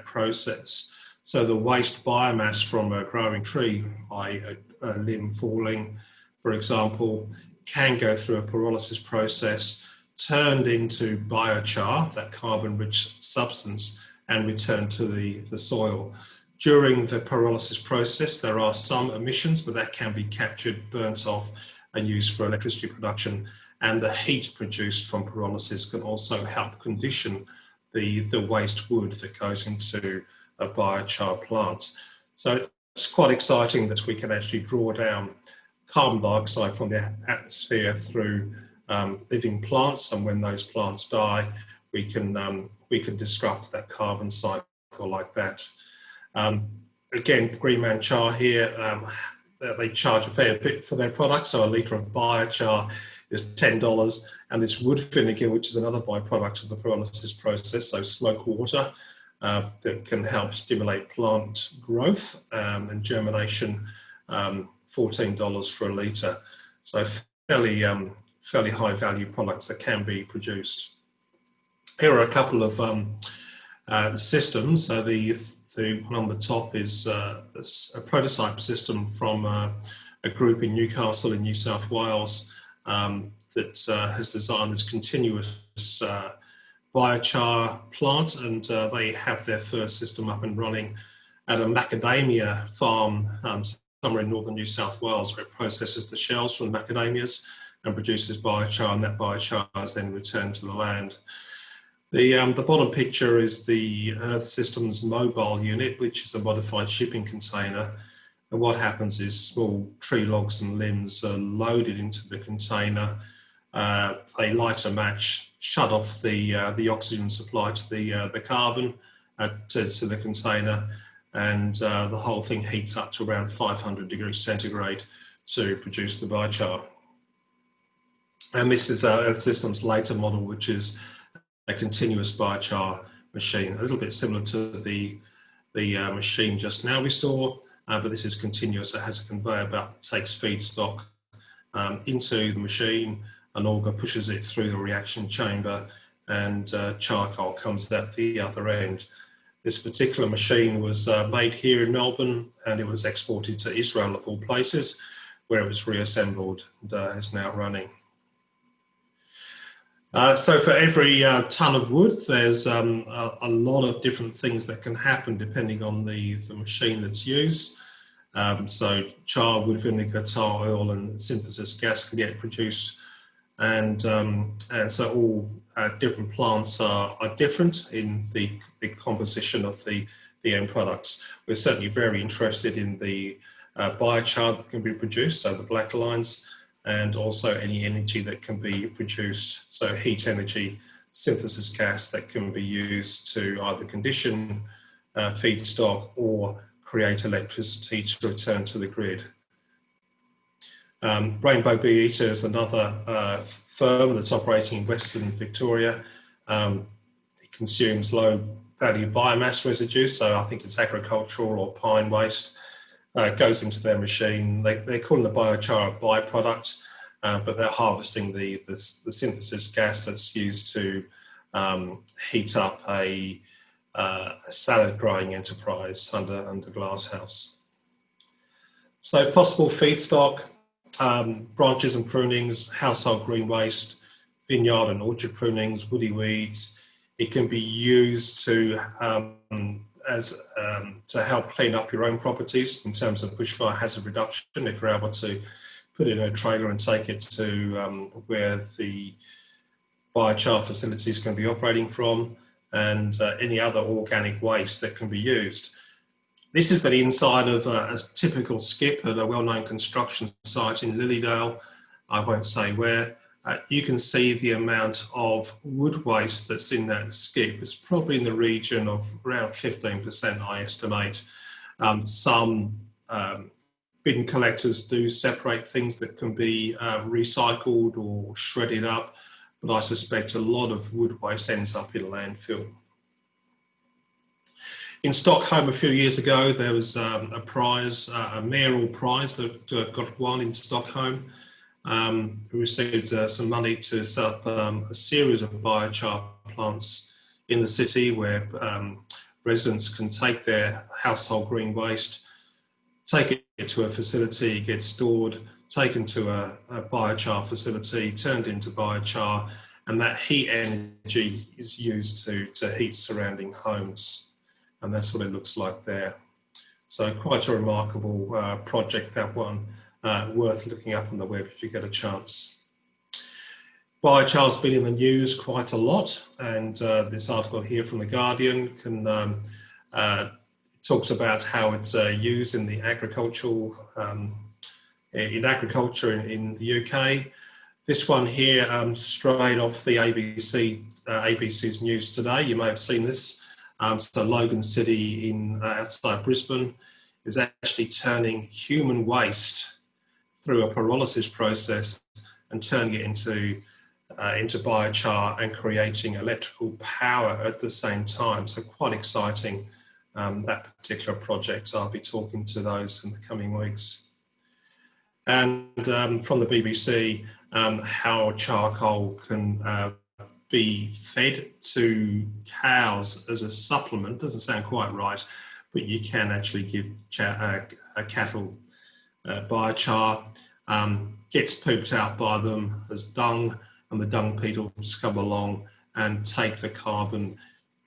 process. So the waste biomass from a growing tree, a limb falling, for example, can go through a pyrolysis process, turned into biochar, that carbon-rich substance, and returned to the soil. During the pyrolysis process, there are some emissions, but that can be captured, burnt off, and used for electricity production. And the heat produced from pyrolysis can also help condition the waste wood that goes into a biochar plant. So it's quite exciting that we can actually draw down carbon dioxide from the atmosphere through living plants, and when those plants die, we can disrupt that carbon cycle like that. Again, Green Man char here, they charge a fair bit for their product, so a litre of biochar is $10, and this wood vinegar, which is another byproduct of the pyrolysis process, so smoke water, that can help stimulate plant growth and germination, $14 for a litre. So fairly high value products that can be produced. Here are a couple of systems. So the one on the top is a prototype system from a group in Newcastle in New South Wales that has designed this continuous biochar plant, and they have their first system up and running at a macadamia farm somewhere in northern New South Wales, where it processes the shells from the macadamias and produces biochar, and that biochar is then returned to the land. The bottom picture is the Earth Systems mobile unit, which is a modified shipping container. And what happens is small tree logs and limbs are loaded into the container. They light a match, shut off the oxygen supply to the carbon to the container, and the whole thing heats up to around 500 degrees centigrade to produce the biochar. And this is Earth Systems' later model, which is a continuous biochar machine, a little bit similar to the machine just now we saw, but this is continuous. It has a conveyor belt that takes feedstock into the machine, an auger pushes it through the reaction chamber, and charcoal comes out the other end. This particular machine was made here in Melbourne, and it was exported to Israel of all places, where it was reassembled and is now running. So for every ton of wood, there's a lot of different things that can happen depending on the machine that's used. So char, wood vinegar, tar oil, and synthesis gas can get produced. And so all different plants are different in the composition of the end products. We're certainly very interested in the biochar that can be produced, so the black lines, and also any energy that can be produced, so heat energy, synthesis gas that can be used to either condition feedstock or create electricity to return to the grid. Rainbow Bee Eater is another firm that's operating in Western Victoria. It consumes low value biomass residue, so I think it's agricultural or pine waste. Goes into their machine. They're calling the biochar a byproduct, but they're harvesting the synthesis gas that's used to heat up a salad growing enterprise under glasshouse. So possible feedstock, branches and prunings, household green waste, vineyard and orchard prunings, woody weeds. It can be used to help clean up your own properties in terms of bushfire hazard reduction, if you're able to put it in a trailer and take it to where the biochar facilities can be operating from, and any other organic waste that can be used. This is the inside of a typical skip at a well-known construction site in Lilydale. I won't say where. You can see the amount of wood waste that's in that skip. It's probably in the region of around 15%, I estimate. Some bin collectors do separate things that can be recycled or shredded up, but I suspect a lot of wood waste ends up in landfill. In Stockholm a few years ago, there was a prize, a mayoral prize that got won in Stockholm. We received some money to set up a series of biochar plants in the city where residents can take their household green waste, take it to a facility, get stored, taken to a biochar facility, turned into biochar, and that heat energy is used to heat surrounding homes. And that's what it looks like there. So quite a remarkable project, that one, worth looking up on the web if you get a chance. Biochar's been in the news quite a lot, and this article here from The Guardian talks about how it's used in the agricultural, in agriculture in the UK. This one here, straight off the ABC's News Today, you may have seen this. So Logan City outside Brisbane is actually turning human waste through a pyrolysis process and turning it into biochar and creating electrical power at the same time. So quite exciting, that particular project. I'll be talking to those in the coming weeks. And from the BBC, how charcoal can be fed to cows as a supplement. Doesn't sound quite right, but you can actually give cattle biochar. Gets pooped out by them as dung, and the dung beetles come along and take the carbon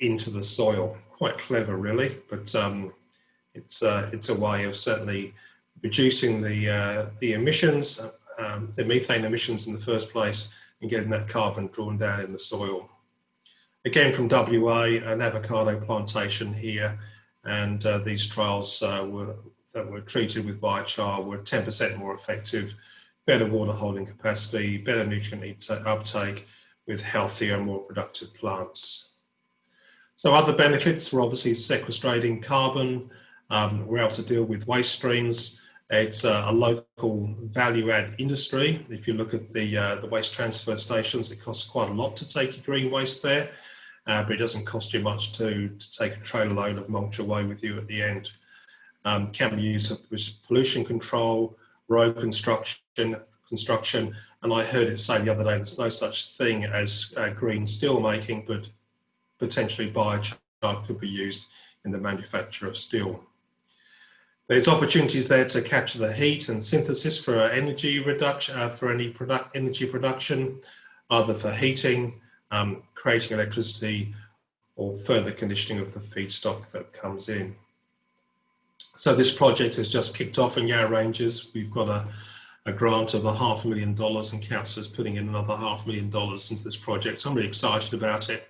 into the soil. Quite clever, really, but it's a way of certainly reducing the emissions, the methane emissions in the first place, and getting that carbon drawn down in the soil. Again, from WA, an avocado plantation here, and these trials that were treated with biochar were 10% more effective, better water holding capacity, better nutrient uptake, with healthier and more productive plants. So other benefits were obviously sequestrating carbon. We're able to deal with waste streams. It's a local value-add industry. If you look at the waste transfer stations, it costs quite a lot to take your green waste there, but it doesn't cost you much to take a trailer load of mulch away with you at the end. Can be used with pollution control, road construction, and I heard it say the other day there's no such thing as green steel making, but potentially biochar could be used in the manufacture of steel. There's opportunities there to capture the heat and synthesis for energy reduction, for any energy production, either for heating, creating electricity, or further conditioning of the feedstock that comes in. So this project has just kicked off in Yarra Ranges. We've got a grant of $500,000, and council is putting in another $500,000 into this project. So I'm really excited about it.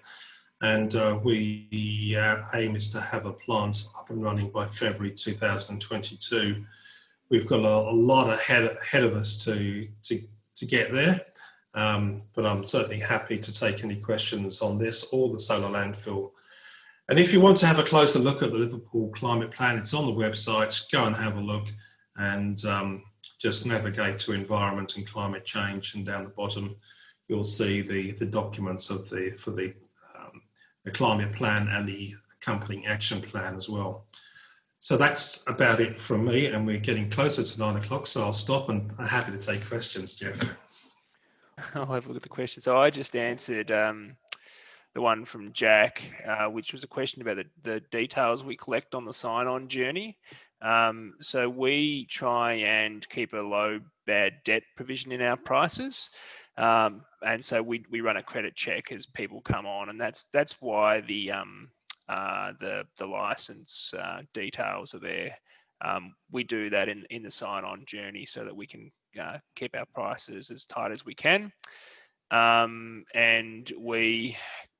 And we aim is to have a plant up and running by February 2022. We've got a lot ahead of us to get there, but I'm certainly happy to take any questions on this or the solar landfill. And if you want to have a closer look at the Liverpool Climate Plan, it's on the website. Go and have a look, and just navigate to environment and climate change, and down the bottom you'll see the documents of for the climate plan and the accompanying action plan as well. So that's about it from me, and we're getting closer to 9 o'clock, so I'll stop, and I'm happy to take questions, Jeff. I'll have a look at the question. So I just answered the one from Jack, which was a question about the details we collect on the sign-on journey. So we try and keep a low bad debt provision in our prices. And so we run a credit check as people come on, and that's why the license details are there. We do that in the sign-on journey so that we can keep our prices as tight as we can. And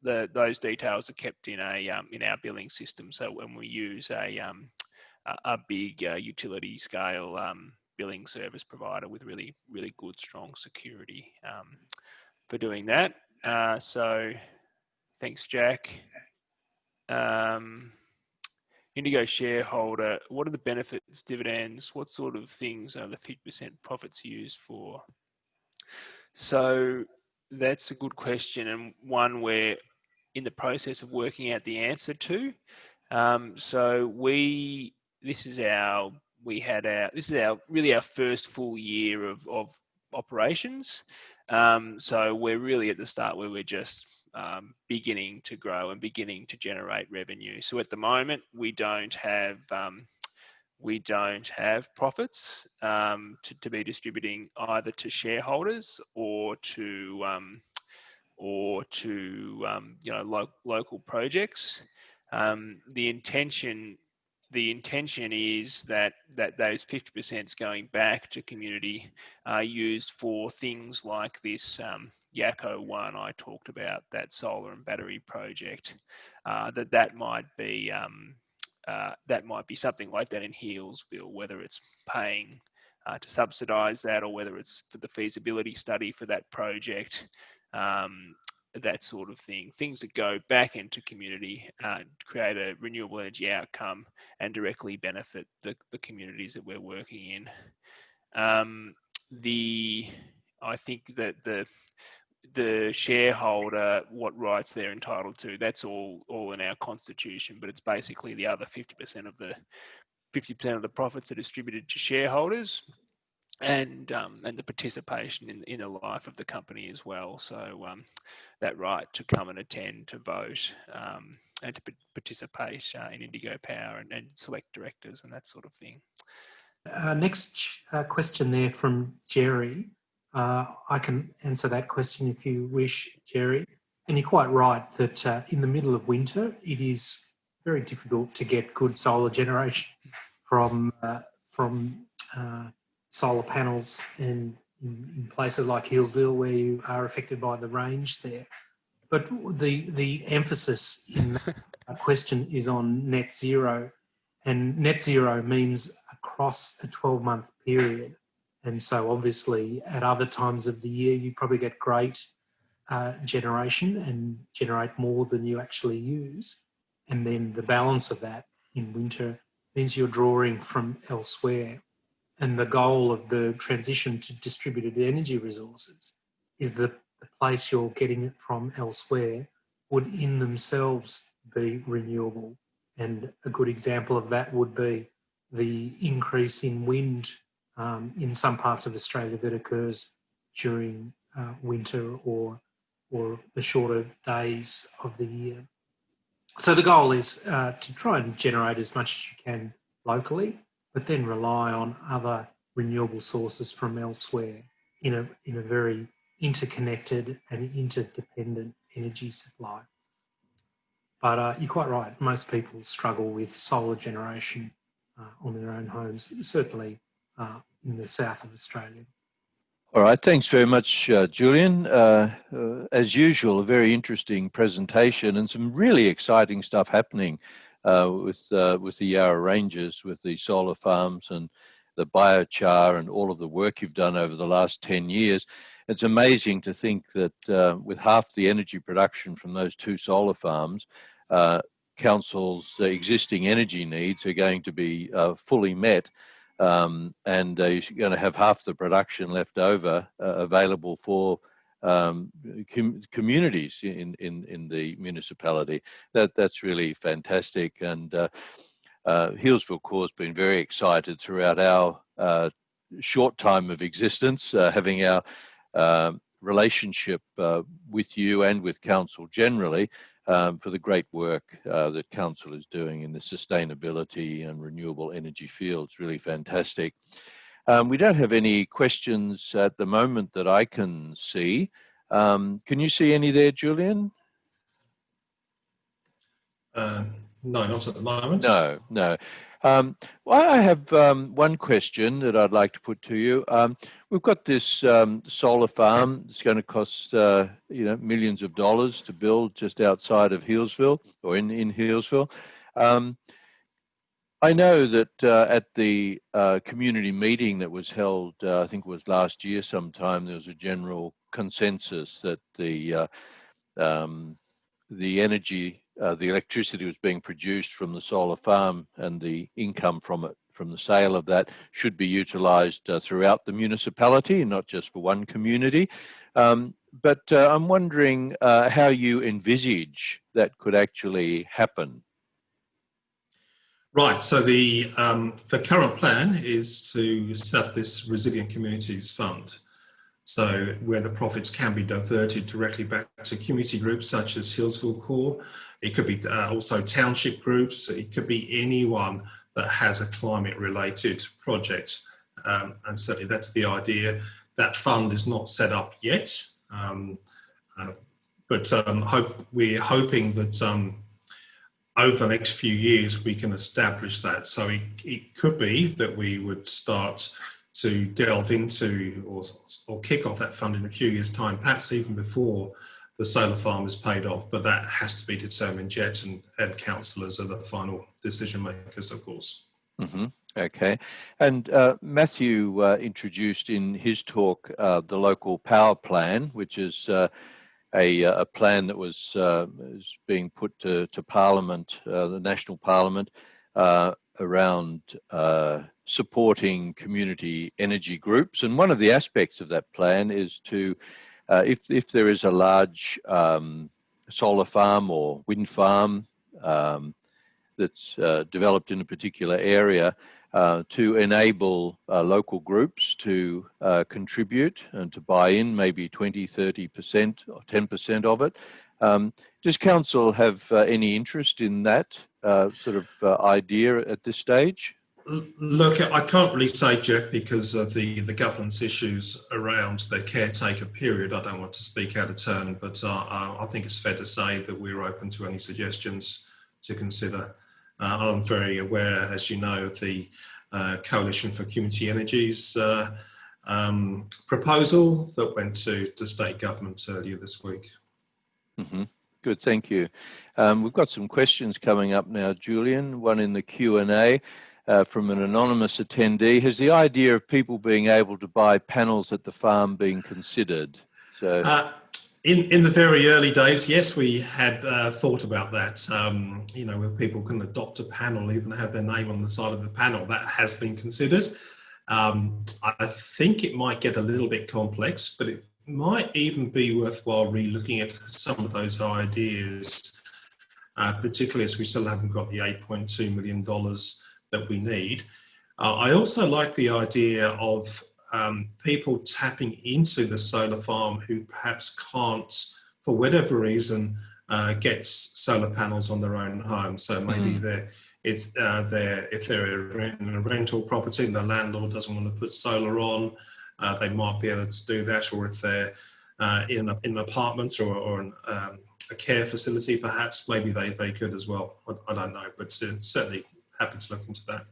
those details are kept in our billing system. So when we use a big utility scale billing service provider with really good, strong security for doing that. So thanks, Jack. Indigo shareholder, what are the benefits, dividends? What sort of things are the 50% profits used for? So that's a good question, and one we're in the process of working out the answer to. So this is our first full year of operations. So we're really at the start where we're just beginning to grow and beginning to generate revenue. So at the moment, we don't have profits to be distributing either to shareholders or to local projects. The intention is that those 50% is going back to community, used for things like this Yakko one I talked about, that solar and battery project. That might be something like that in Healesville, whether it's paying to subsidise that or whether it's for the feasibility study for that project. That sort of thing. Things that go back into community, create a renewable energy outcome and directly benefit the communities that we're working in. I think that the shareholder, what rights they're entitled to, that's all in our constitution, but it's basically the other 50% of the profits are distributed to shareholders. And the participation in the life of the company as well. So that right to come and attend, to vote, and to participate in Indigo Power and select directors and that sort of thing. Next question there from Jerry. I can answer that question if you wish, Jerry. And you're quite right that in the middle of winter, it is very difficult to get good solar generation from solar panels and in places like Healesville where you are affected by the range there. But the emphasis in that question is on net zero, and net zero means across a 12-month period. And so obviously at other times of the year, you probably get great generation and generate more than you actually use. And then the balance of that in winter means you're drawing from elsewhere. And the goal of the transition to distributed energy resources is that the place you're getting it from elsewhere would in themselves be renewable. And a good example of that would be the increase in wind in some parts of Australia that occurs during winter or the shorter days of the year. So the goal is to try and generate as much as you can locally, but then rely on other renewable sources from elsewhere in a very interconnected and interdependent energy supply. But you're quite right, most people struggle with solar generation on their own homes, certainly in the south of Australia. All right, thanks very much, Julian. As usual, a very interesting presentation and some really exciting stuff happening with the Yarra Ranges, with the solar farms and the biochar and all of the work you've done over the last 10 years. It's amazing to think that with half the energy production from those two solar farms, council's existing energy needs are going to be fully met, and you're going to have half the production left over available for communities in the municipality. That's really fantastic, and Healesville CoRE has been very excited throughout our short time of existence, having our relationship with you and with council generally, for the great work that council is doing in the sustainability and renewable energy field. It's really fantastic. We don't have any questions at the moment that I can see. Can you see any there, Julian? No, not at the moment. No, no. Well, I have one question that I'd like to put to you. We've got this solar farm. It's going to cost millions of dollars to build just outside of Healesville, or in Healesville. I know that at the community meeting that was held, I think it was last year sometime, there was a general consensus that the energy, the electricity was being produced from the solar farm, and the income from it, from the sale of that, should be utilised throughout the municipality, not just for one community. But I'm wondering how you envisage that could actually happen. Right. So the current plan is to set up this Resilient Communities Fund. So where the profits can be diverted directly back to community groups such as Healesville CoRE. It could be also township groups. It could be anyone that has a climate-related project. And certainly that's the idea. That fund is not set up yet, but we're hoping that over the next few years we can establish that. So it could be that we would start to delve into or kick off that fund in a few years' time, perhaps even before the solar farm is paid off, but that has to be determined yet, and councillors are the final decision makers, of course. Mm-hmm. Okay. And Matthew introduced in his talk the local power plan, which is a plan that was being put to Parliament, the National Parliament, around supporting community energy groups. And one of the aspects of that plan is to, if there is a large solar farm or wind farm that's developed in a particular area, to enable local groups to contribute and to buy in maybe 20, 30% or 10% of it. Does council have any interest in that sort of idea at this stage? Look, I can't really say, Jeff, because of the governance issues around the caretaker period. I don't want to speak out of turn, but I think it's fair to say that we're open to any suggestions to consider. I'm very aware, as you know, of the Coalition for Community Energy's proposal that went to state government earlier this week. Mm-hmm. Good, thank you. We've got some questions coming up now, Julian. One in the Q&A from an anonymous attendee. Has the idea of people being able to buy panels at the farm been considered? So. In the very early days, yes, we had thought about that. Where people can adopt a panel, even have their name on the side of the panel, that has been considered. I think it might get a little bit complex, but it might even be worthwhile re-looking at some of those ideas, particularly as we still haven't got the $8.2 million that we need. I also like the idea of people tapping into the solar farm who perhaps can't, for whatever reason, get solar panels on their own home. So maybe if they're in a rental property and the landlord doesn't want to put solar on, they might be able to do that. Or if they're in an apartment or a care facility, perhaps, maybe they could as well. I don't know, but certainly happy to look into that.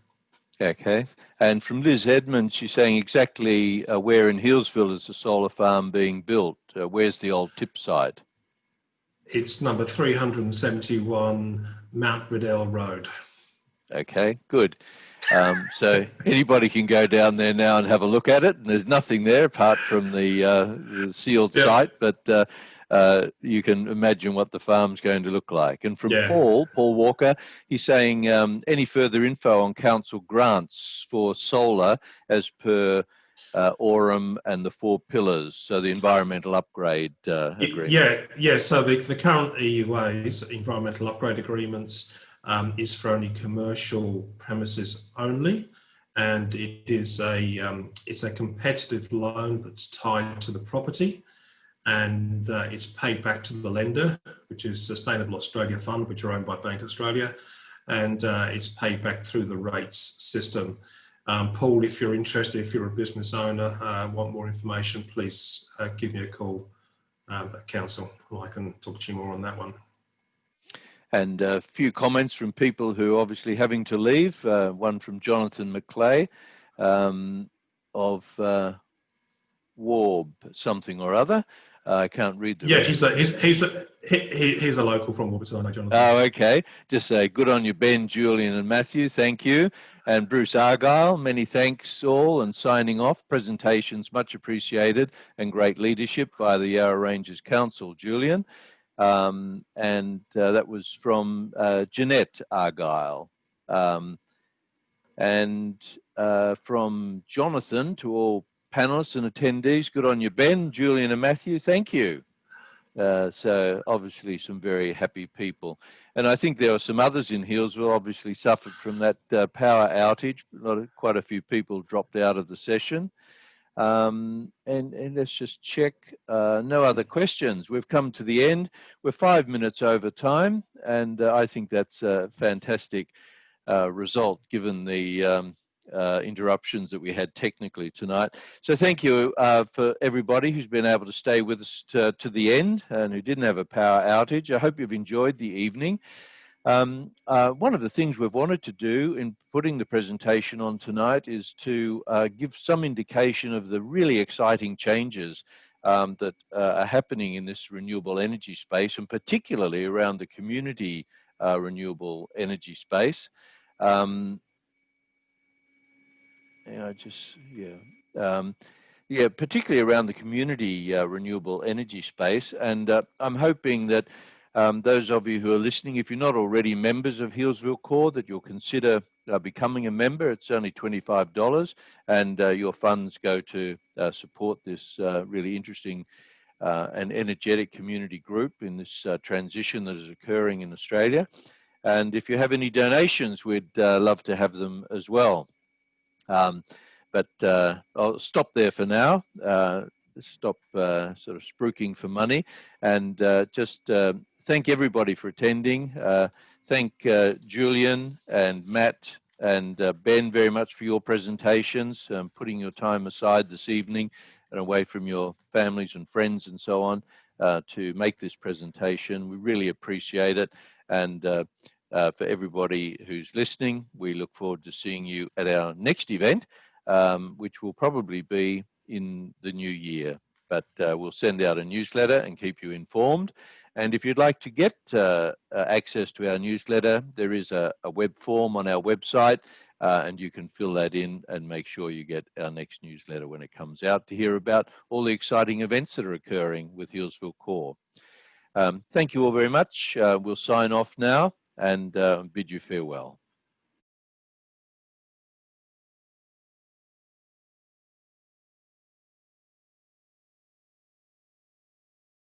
Okay. And from Liz Edmonds, she's saying exactly where in Healesville is the solar farm being built? Where's the old tip site? It's number 371 Mount Riddell Road. Okay, good. So anybody can go down there now and have a look at it. And there's nothing there apart from the sealed site, but you can imagine what the farm's going to look like. And from Paul Walker, he's saying any further info on council grants for solar as per Aurum and the 4 pillars, so the environmental upgrade agreement. Yeah. So the current EUAs, environmental upgrade agreements, is for only commercial premises only, and it is it's a competitive loan that's tied to the property. And it's paid back to the lender, which is Sustainable Australia Fund, which are owned by Bank Australia, and it's paid back through the rates system. Paul, if you're interested, if you're a business owner, want more information, please give me a call at council, and I can talk to you more on that one. And a few comments from people who are obviously having to leave. One from Jonathan McClay of Warb something or other. I can't read the rest. He's a local from Warburton, I know, Jonathan. Oh, okay. Just say good on you, Ben, Julian and Matthew. Thank you. And Bruce Argyle, many thanks all, and signing off. Presentations much appreciated and great leadership by the Yarra Rangers Council, Julian. And that was from Jeanette Argyle. And from Jonathan to all panelists and attendees, good on you, Ben, Julian and Matthew. Thank you. So obviously some very happy people. And I think there are some others in Healesville obviously suffered from that power outage. Quite a few people dropped out of the session. And let's just check. No other questions. We've come to the end. We're 5 minutes over time, and I think that's a fantastic result given the interruptions that we had technically tonight. So thank you for everybody who's been able to stay with us to the end and who didn't have a power outage. I hope you've enjoyed the evening. One of the things we've wanted to do in putting the presentation on tonight is to give some indication of the really exciting changes that are happening in this renewable energy space, and particularly around the community renewable energy space. Particularly around the community renewable energy space. And I'm hoping that those of you who are listening, if you're not already members of Healesville CoRE, that you'll consider becoming a member. It's only $25, and your funds go to support this really interesting and energetic community group in this transition that is occurring in Australia. And if you have any donations, we'd love to have them as well. But I'll stop there for now. Stop sort of spruiking for money, and just thank everybody for attending. Thank Julian and Matt and Ben very much for your presentations, putting your time aside this evening and away from your families and friends and so on to make this presentation. We really appreciate it. And for everybody who's listening, we look forward to seeing you at our next event, which will probably be in the new year. But we'll send out a newsletter and keep you informed. And if you'd like to get access to our newsletter, there is a web form on our website, and you can fill that in and make sure you get our next newsletter when it comes out to hear about all the exciting events that are occurring with Healesville CoRE. Thank you all very much. We'll sign off now and bid you farewell.